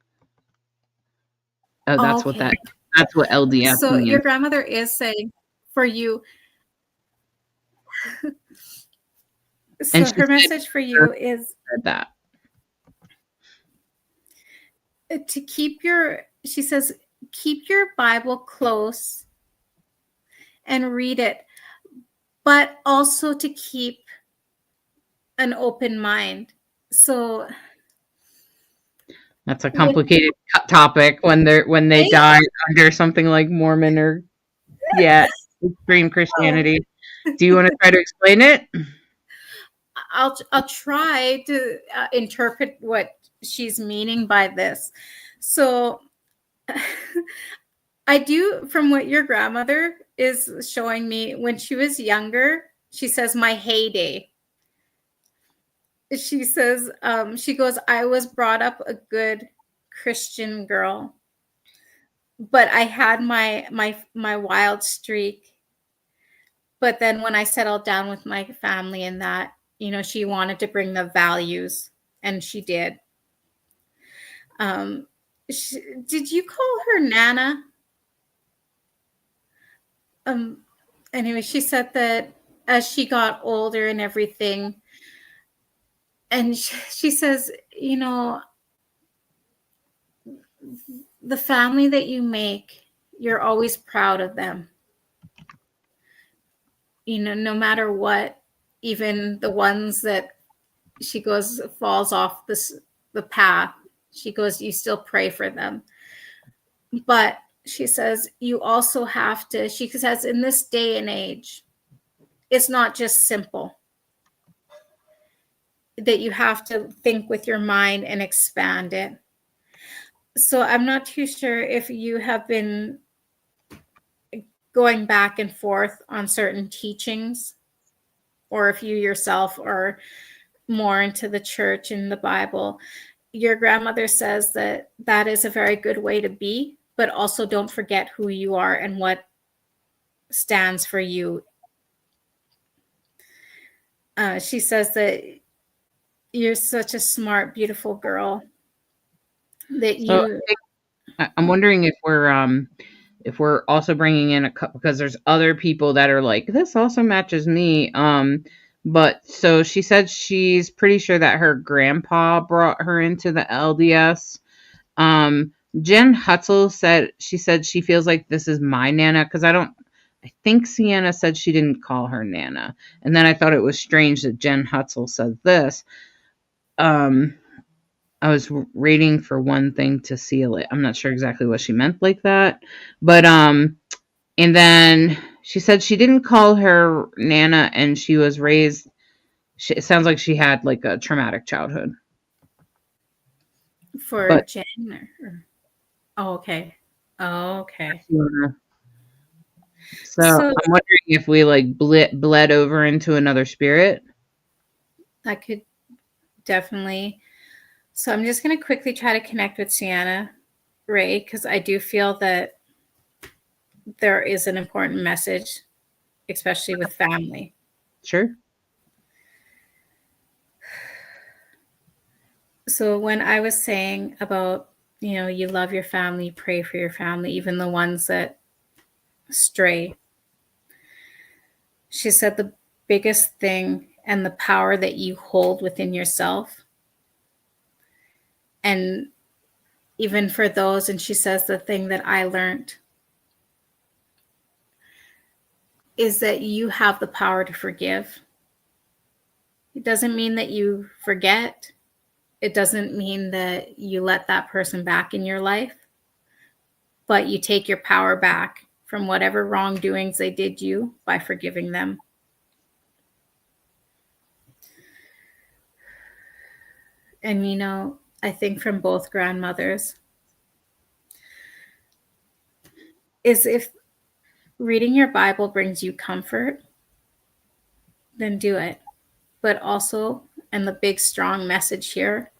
Oh, oh, okay. That's what LDS So means. your grandmother is saying for you. So her message for you is that to keep your, she says, keep your Bible close and read it, but also to keep an open mind. So that's a complicated topic when they die under something like Mormon or extreme Christianity. Do you want to try to explain it? I'll try to interpret what she's meaning by this. So I do, from what your grandmother is showing me, when she was younger, she says, my heyday. She says, she goes, I was brought up a good Christian girl, but I had my wild streak. But then when I settled down with my family and that, she wanted to bring the values, and she did. Did you call her Nana? Anyway, she said that as she got older and everything, and she says, the family that you make, you're always proud of them. No matter what, even the ones that she goes falls off the path, she goes, you still pray for them. But she says, you also have to, she says, in this day and age, it's not just simple, that you have to think with your mind and expand it. So I'm not too sure if you have been going back and forth on certain teachings, or if you yourself are more into the church and the Bible. Your grandmother says that is a very good way to be, but also don't forget who you are and what stands for you. She says that you're such a smart, beautiful girl. I'm wondering if we're also bringing in a couple, because there's other people that are like, this also matches me. But so she said she's pretty sure that her grandpa brought her into the LDS. Jen Hutzel said she feels like this is my Nana, because I think Sienna said she didn't call her Nana. And then I thought it was strange that Jen Hutzel said this. I was reading for one thing to seal it. I'm not sure exactly what she meant like that. But and then She said she didn't call her Nana, and she was raised. It sounds like she had like a traumatic childhood. For But Jen? Oh, okay. Oh, okay. So So I'm wondering if we like bled over into another spirit. I could definitely. So I'm just going to quickly try to connect with Sienna Ray, because I do feel that there is an important message, especially with family. Sure. So when I was saying about, you love your family, pray for your family, even the ones that stray, she said the biggest thing and the power that you hold within yourself, and even for those, and she says the thing that I learned is that you have the power to forgive. It doesn't mean that you forget. It doesn't mean that you let that person back in your life, but you take your power back from whatever wrongdoings they did you by forgiving them. And, I think from both grandmothers is, if reading your Bible brings you comfort, then do it. But also, and the big strong message here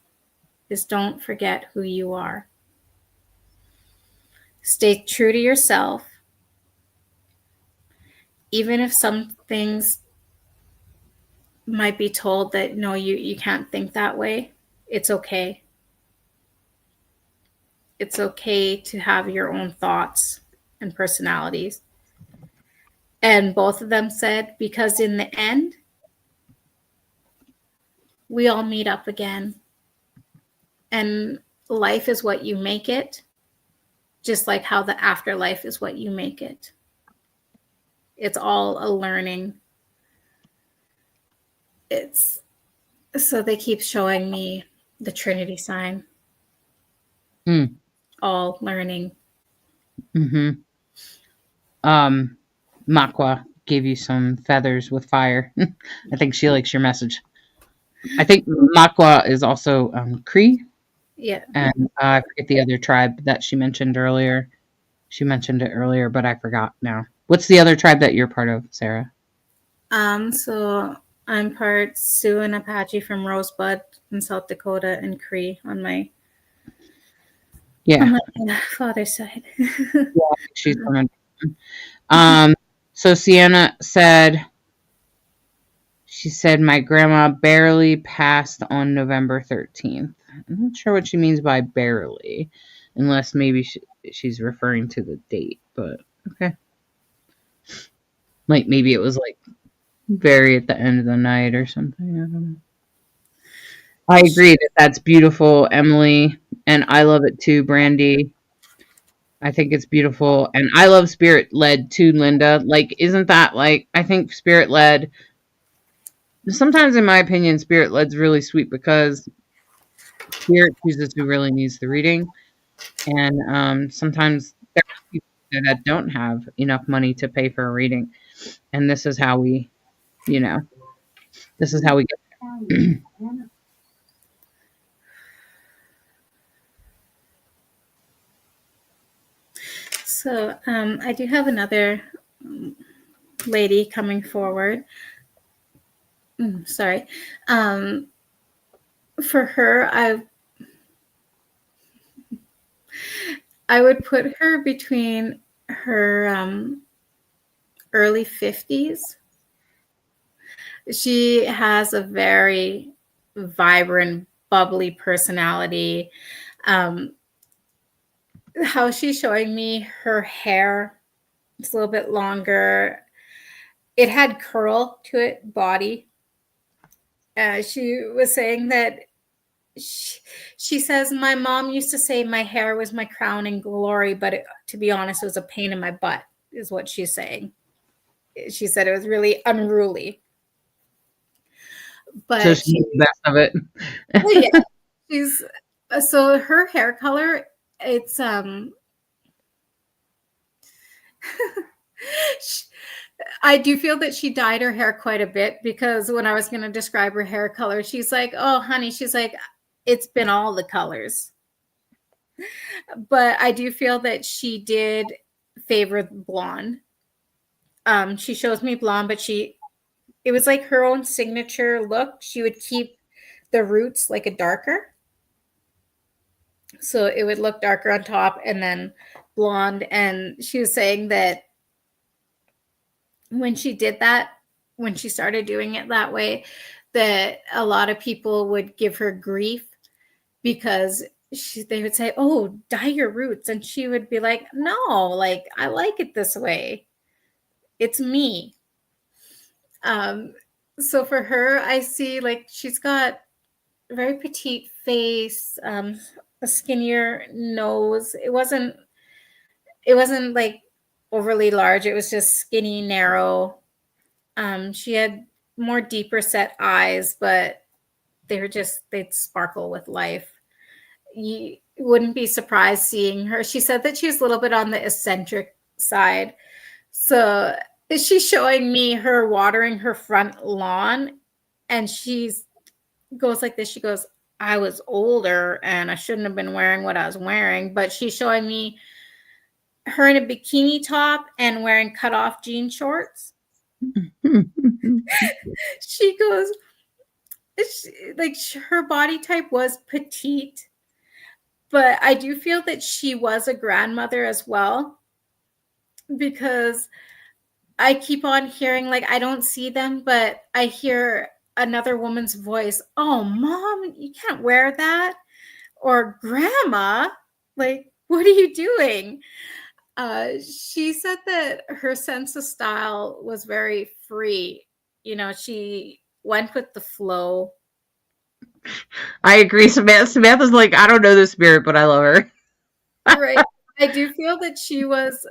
is, don't forget who you are. Stay true to yourself. Even if some things might be told that, no, you can't think that way, it's okay. It's okay to have your own thoughts and personalities. And both of them said, because in the end, we all meet up again. And life is what you make it, just like how the afterlife is what you make it. It's all a learning. So they keep showing me the Trinity sign. All learning. Makwa gave you some feathers with fire. I think she likes your message. I think Makwa is also Cree. Yeah. And I forget the other tribe that she mentioned earlier. She mentioned it earlier, but I forgot now. What's the other tribe that you're part of, Sarah? So I'm part Sioux and Apache from Rosebud in South Dakota, and Cree on my father's side. Yeah, she's from. So Sienna said, she said, my grandma barely passed on November 13th. I'm not sure what she means by barely, unless maybe she's referring to the date, but okay. Like maybe it was like very at the end of the night or something. I don't know. I agree that that's beautiful, Emily, and I love it too, Brandy. I think it's beautiful, and I love spirit led too, Linda. Like, isn't that like, I think spirit led, sometimes in my opinion, spirit led's really sweet because spirit chooses who really needs the reading, and sometimes there are people that don't have enough money to pay for a reading, and this is how we, this is how we get there. So I do have another lady coming forward. Sorry. For her, I would put her between her early 50s. She has a very vibrant, bubbly personality. How she's showing me her hair, it's a little bit longer. It had curl to it, body. She was saying that she says, my mom used to say my hair was my crown and glory, but to be honest, it was a pain in my butt, is what she's saying. She said it was really unruly. But so she's the best of it. Yeah, so her hair color, it's I do feel that she dyed her hair quite a bit, because when I was going to describe her hair color, she's like, oh, honey, she's like, it's been all the colors. But I do feel that she did favor blonde. She shows me blonde, but it was like her own signature look. She would keep the roots like a darker. So it would look darker on top and then blonde. And she was saying that when she did that, when she started doing it that way, that a lot of people would give her grief because they would say, oh, dye your roots. And she would be like, no, like, I like it this way. It's me. So for her, I see like she's got a very petite face, a skinnier nose. It wasn't like overly large. It was just skinny, narrow. She had more deeper set eyes, but they'd sparkle with life. You wouldn't be surprised seeing her. She said that she was a little bit on the eccentric side. So she's showing me her watering her front lawn, and she's goes like this. She goes, I was older and I shouldn't have been wearing what I was wearing. But she's showing me her in a bikini top and wearing cutoff jean shorts. She goes, like, her body type was petite, but I do feel that she was a grandmother as well, because I keep on hearing, like, I don't see them, but I hear another woman's voice. Oh, Mom, you can't wear that. Or Grandma, like, what are you doing? She said that her sense of style was very free. You know, she went with the flow. I agree. Samantha's like, I don't know the spirit, but I love her. Right. I do feel that she was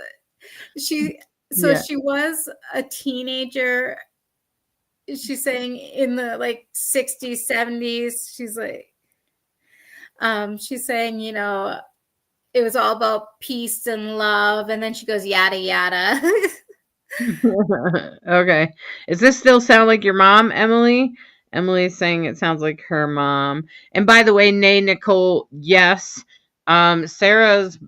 a teenager. She's saying in the like 60s, 70s. She's like, she's saying, you know, it was all about peace and love. And then she goes, yada, yada. Okay. Does this still sound like your mom, Emily? Emily's saying it sounds like her mom. And by the way, Nay Nicole, yes. Sarah's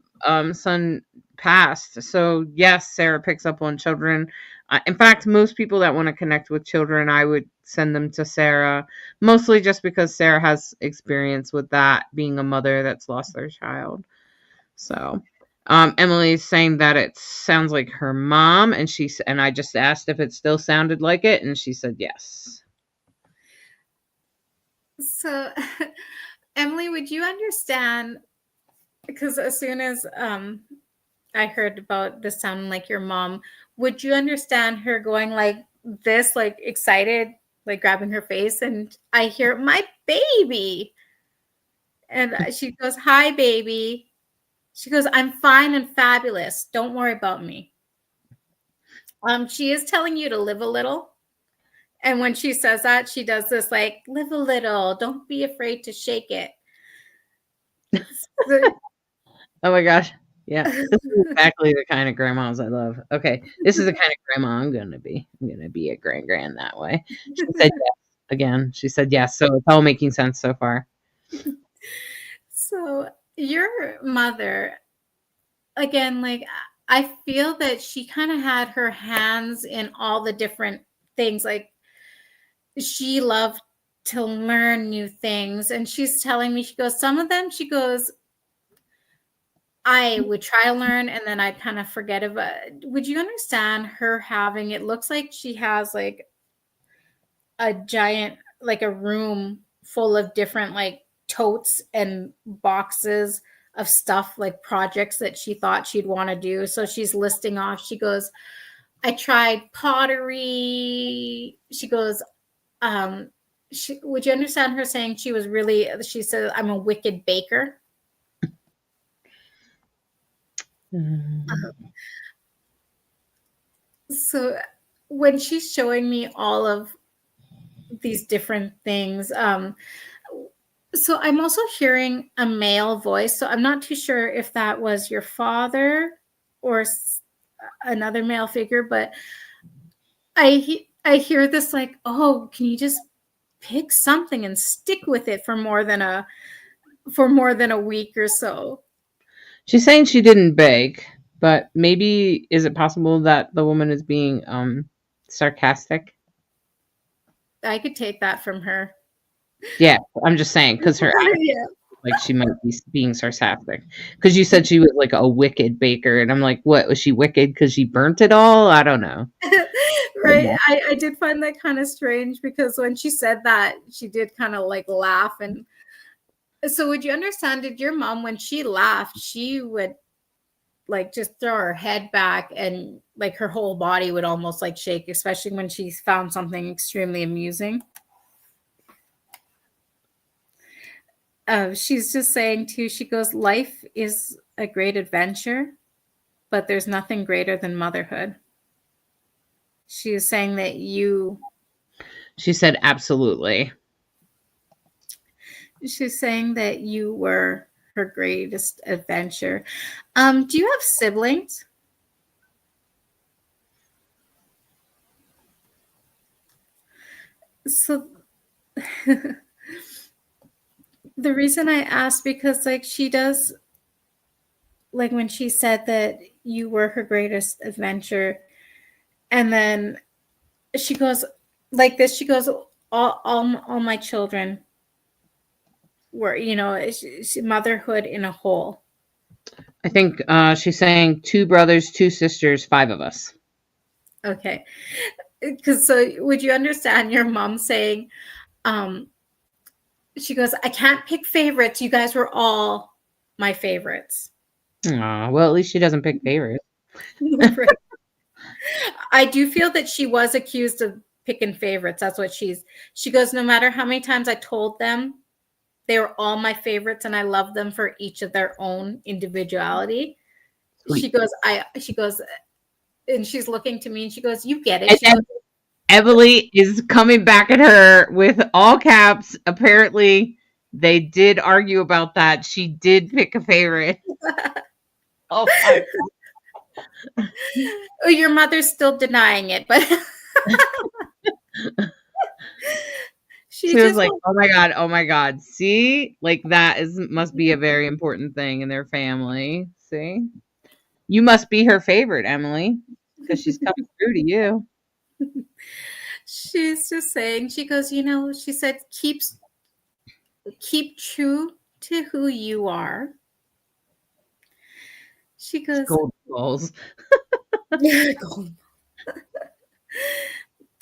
son passed. So yes, Sarah picks up on children. In fact, most people that want to connect with children, I would send them to Sarah, mostly just because Sarah has experience with that, being a mother that's lost their child. So Emily's saying that it sounds like her mom, and I just asked if it still sounded like it, and she said yes. So, Emily, would you understand? Because as soon as I heard about this sounding like your mom, would you understand her going like this, like excited, like grabbing her face, and I hear my baby, and she goes, "Hi, baby." She goes, I'm fine and fabulous. Don't worry about me. She is telling you to live a little. And when she says that, she does this like, live a little. Don't be afraid to shake it. Oh my gosh. Yeah. This is exactly the kind of grandmas I love. Okay. This is the kind of grandma I'm going to be. I'm going to be a grand that way. She said yes again. She said yes. So it's all making sense so far. So your mother, again, like I feel that she kind of had her hands in all the different things. Like she loved to learn new things. And she's telling me, she goes, some of them, she goes, I would try to learn and then I'd kind of forget about it. Would you understand her having, it looks like she has like a giant, like a room full of different like totes and boxes of stuff, like projects that she thought she'd want to do. So she's listing off, she goes, I tried pottery. She goes, would you understand her saying she said, I'm a wicked baker. So when she's showing me all of these different things, so I'm also hearing a male voice. So I'm not too sure if that was your father or another male figure, but I hear this like, oh, can you just pick something and stick with it for more than a week or so? She's saying she didn't beg, but maybe is it possible that the woman is being sarcastic? I could take that from her. Yeah, I'm just saying because her Yeah. like she might be being sarcastic because you said she was like a wicked baker, and I'm like, what was she wicked because she burnt it all? I don't know. Right. Yeah. I did find that kind of strange because when she said that, she did kind of like laugh. And so would you understand, did your mom, when she laughed, she would like just throw her head back and like her whole body would almost like shake, especially when she found something extremely amusing. She's just saying too, she goes, life is a great adventure, but there's nothing greater than motherhood. She is saying that She said absolutely. she's saying that you were her greatest adventure. Do you have siblings? So the reason I asked, because like she does, like when she said that you were her greatest adventure, and then she goes like this, she goes, all my children were, motherhood in a whole. I think she's saying 2 brothers, 2 sisters, 5 of us. Okay. Because so would you understand your mom saying, she goes, I can't pick favorites. You guys were all my favorites. Aw, well, at least she doesn't pick favorites. Right. I do feel that she was accused of picking favorites. That's what she goes, no matter how many times I told them they were all my favorites and I love them for each of their own individuality. Sweet. She goes, and she's looking to me and she goes, you get it. And She goes, Emily is coming back at her with all caps. Apparently, they did argue about that. She did pick a favorite. Oh, oh, your mother's still denying it, but she was like, oh my God. See, like that must be a very important thing in their family. See, you must be her favorite, Emily, because she's coming through to you. She's just saying, she goes, she said, keep true to who you are. She goes, Gold balls.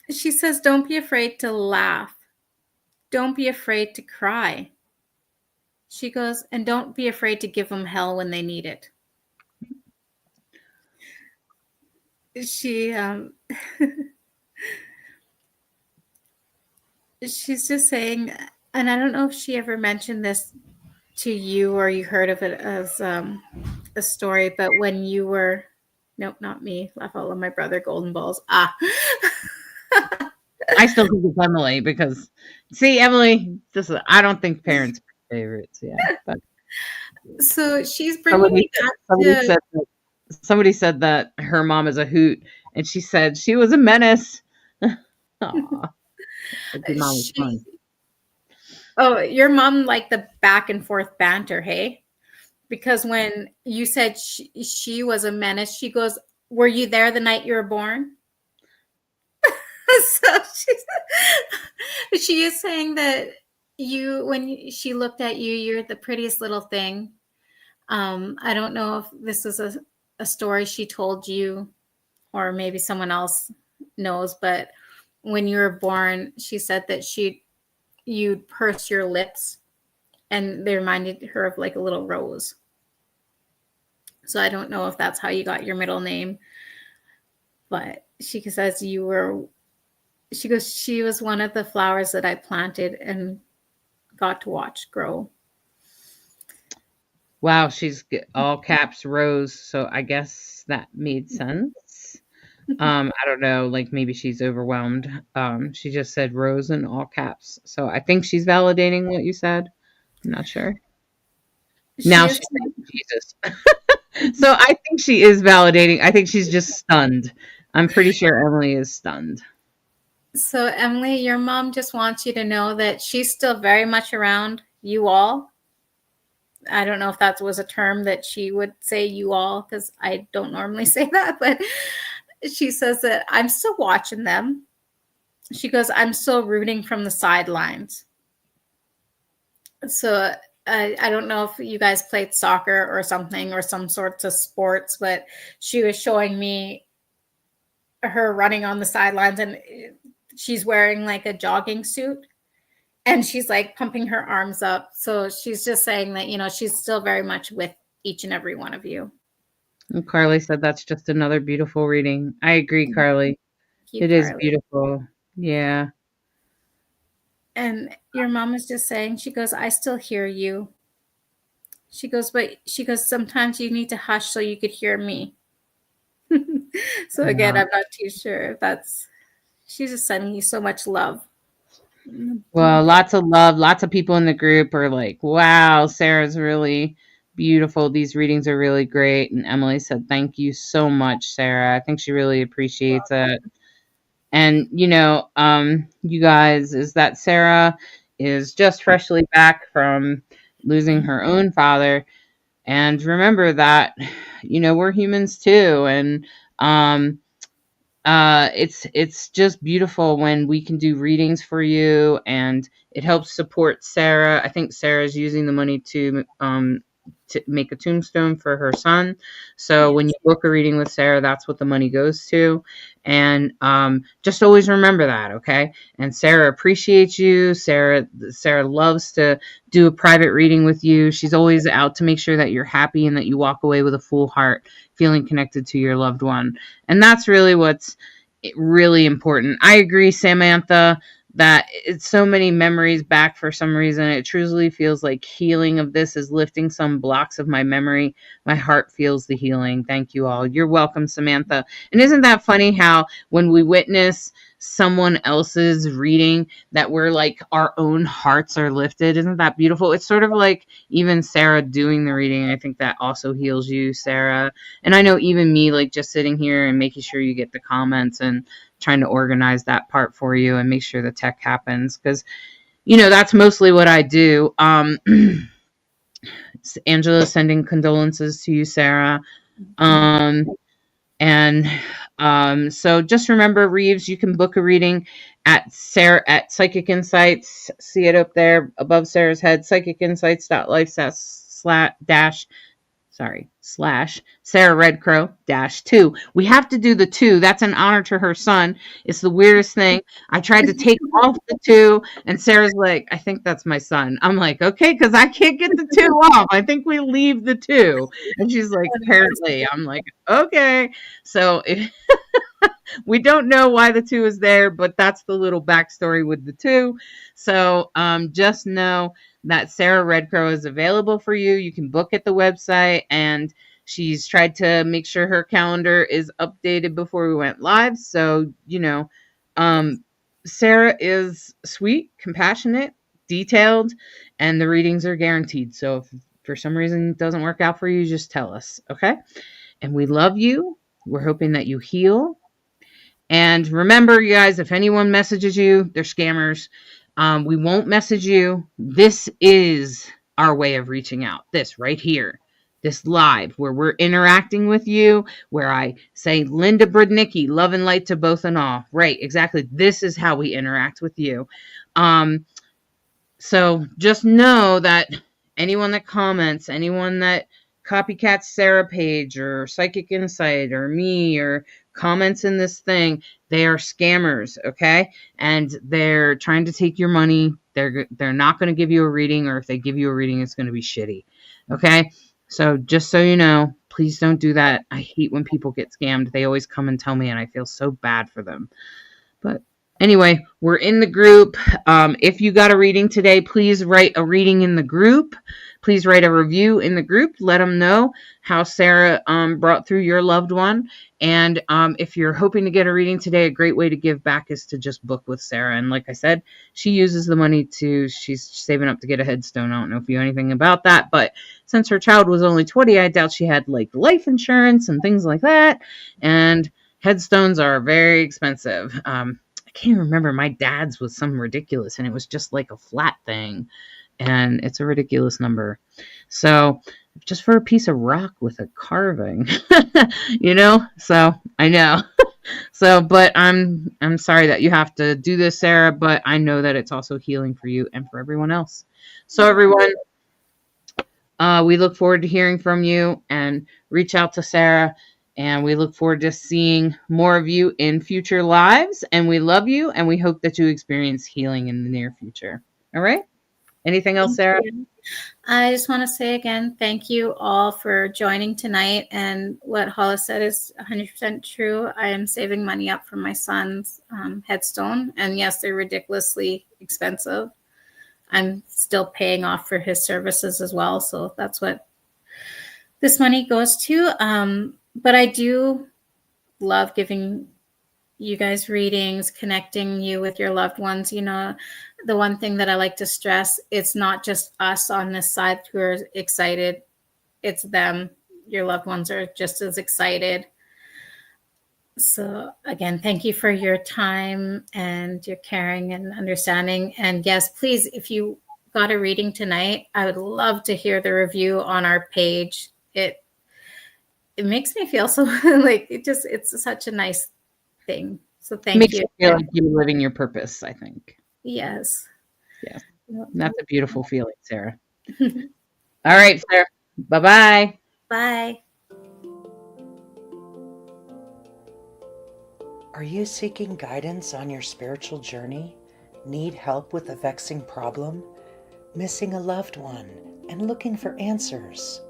She says, don't be afraid to laugh. Don't be afraid to cry. She goes, and don't be afraid to give them hell when they need it. She, she's just saying, and I don't know if she ever mentioned this to you or you heard of it as a story, but when you were, nope, not me, laugh out loud, my brother, golden balls. I still think it's Emily because, see, Emily, I don't think parents are favorites. Yeah, but so she's bringing me back somebody said that her mom is a hoot, and she said she was a menace. Aww. Your mom was fun. Oh, your mom liked the back and forth banter, hey? Because when you said she was a menace, she goes, were you there the night you were born? So she is saying that when she looked at you, you're the prettiest little thing. I don't know if this is a story she told you or maybe someone else knows, but when you were born, she said that you'd purse your lips and they reminded her of like a little rose. So I don't know if that's how you got your middle name, but she says she goes, she was one of the flowers that I planted and got to watch grow. Wow, she's all caps Rose, so I guess that made sense. I don't know, like maybe she's overwhelmed. She just said Rose in all caps, so I think she's validating what you said. I'm not sure. Now she's saying Jesus. So I think she is validating. I think she's just stunned I'm pretty sure Emily is stunned. So, Emily, your mom just wants you to know that she's still very much around you all. I don't know if that was a term that she would say, you all, because I don't normally say that, but she says that I'm still watching them. She goes, I'm still rooting from the sidelines. So I don't know if you guys played soccer or something or some sorts of sports, but she was showing me her running on the sidelines, and she's wearing like a jogging suit, and she's like pumping her arms up. So she's just saying that, she's still very much with each and every one of you. And Carly said that's just another beautiful reading. I agree, Carly. Thank you, It is Carly. beautiful. Yeah. And your mom is just saying, she goes, I still hear you. She goes, sometimes you need to hush so you could hear me. So again, I'm not too sure if she's just sending you so much love. Well, lots of love. Lots of people in the group are like, wow, Sarah's really beautiful. These readings are really great. And Emily said, thank you so much, Sarah. I think she really appreciates it. And, you guys, is that Sarah is just freshly back from losing her own father. And remember that, we're humans too. And, it's just beautiful when we can do readings for you, and it helps support Sarah. I think Sarah's using the money to make a tombstone for her son. So when you book a reading with Sarah, that's what the money goes to. And just always remember that, okay? And Sarah appreciates you. Sarah loves to do a private reading with you. She's always out to make sure that you're happy and that you walk away with a full heart, feeling connected to your loved one. And that's really what's really important. I agree, Samantha, that it's so many memories back for some reason. It truly feels like healing of this is lifting some blocks of my memory. My heart feels the healing. Thank you all. You're welcome, Samantha. And isn't that funny how when we witness someone else's reading that we're like our own hearts are lifted? Isn't that beautiful? It's sort of like even Sarah doing the reading. I think that also heals you, Sarah. And I know even me, like just sitting here and making sure you get the comments and trying to organize that part for you and make sure the tech happens, because that's mostly what I do. Angela sending condolences to you, Sarah. So just remember, Reeves, you can book a reading at Sarah at Psychic Insights. See it up there above Sarah's head, psychicinsights.life/ Sarah Redcrow -2. We have to do the 2. That's an honor to her son. It's the weirdest thing. I tried to take off the 2, and Sarah's like, I think that's my son. I'm like, okay, because I can't get the 2 off. I think we leave the 2. And she's like, apparently. I'm like, okay. So we don't know why the 2 is there, but that's the little backstory with the 2. So just know that Sarah Redcrow is available for you. You can book at the website, and she's tried to make sure her calendar is updated before we went live. So, Sarah is sweet, compassionate, detailed, and the readings are guaranteed. So if for some reason it doesn't work out for you, just tell us, okay? And we love you. We're hoping that you heal. And remember, you guys, if anyone messages you, they're scammers. We won't message you. This is our way of reaching out. This right here, this live, where we're interacting with you, where I say, Linda Brudnicki, love and light to both and all. Right, exactly. This is how we interact with you. So just know that anyone that comments, anyone that copycats Sarah page or Psychic Insight or me or comments in this thing, they are scammers, okay? And they're trying to take your money. They're not going to give you a reading, or if they give you a reading, it's going to be shitty, okay? So just so you know, please don't do that. I hate when people get scammed. They always come and tell me, and I feel so bad for them. But anyway, we're in the group. If you got a reading today, please write a reading in the group. Please write a review in the group. Let them know how Sarah brought through your loved one. And if you're hoping to get a reading today, a great way to give back is to just book with Sarah. And like I said, she uses the money she's saving up to get a headstone. I don't know if you know anything about that, but since her child was only 20, I doubt she had like life insurance and things like that. And Headstones are very expensive. I can't even remember. My dad's was some ridiculous, and it was just like a flat thing, and it's a ridiculous number. So just for a piece of rock with a carving, so I know. So, but I'm sorry that you have to do this, Sarah, but I know that it's also healing for you and for everyone else. So everyone, we look forward to hearing from you, and reach out to Sarah, and we look forward to seeing more of you in future lives, and we love you, and we hope that you experience healing in the near future. All right? Anything else, Sarah? I just want to say again, thank you all for joining tonight. And what Hollis said is 100% true. I am saving money up for my son's headstone. And yes, they're ridiculously expensive. I'm still paying off for his services as well. So that's what this money goes to. But I do love giving you guys readings, connecting you with your loved ones. The one thing that I like to stress, it's not just us on this side who are excited. It's them. Your loved ones are just as excited. So again, thank you for your time and your caring and understanding. And yes, please, if you got a reading tonight, I would love to hear the review on our page. It makes me feel so like it's such a nice thing. So thank Makes you. you feel like you're living your purpose, I think. Yes. Yes. That's a beautiful feeling, Sarah. All right, Sarah. Bye-bye. Bye. Are you seeking guidance on your spiritual journey? Need help with a vexing problem? Missing a loved one and looking for answers?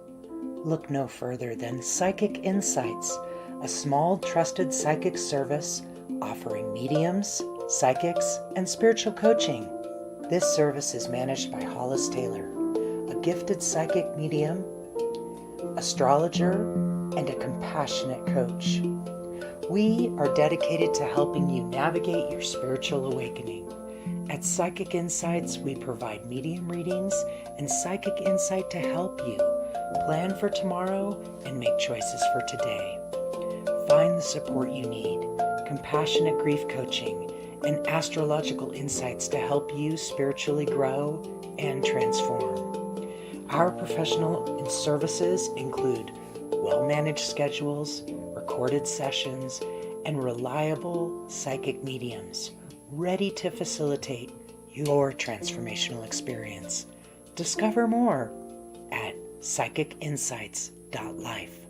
Look no further than Psychic Insights, a small trusted psychic service offering mediums, psychics, and spiritual coaching. This service is managed by Hollis Taylor, a gifted psychic medium, astrologer, and a compassionate coach. We are dedicated to helping you navigate your spiritual awakening. At Psychic Insights, we provide medium readings and psychic insight to help you plan for tomorrow and make choices for today. Find the support you need, compassionate grief coaching, and astrological insights to help you spiritually grow and transform. Our professional services include well-managed schedules, recorded sessions, and reliable psychic mediums ready to facilitate your transformational experience. Discover more at psychicinsights.life.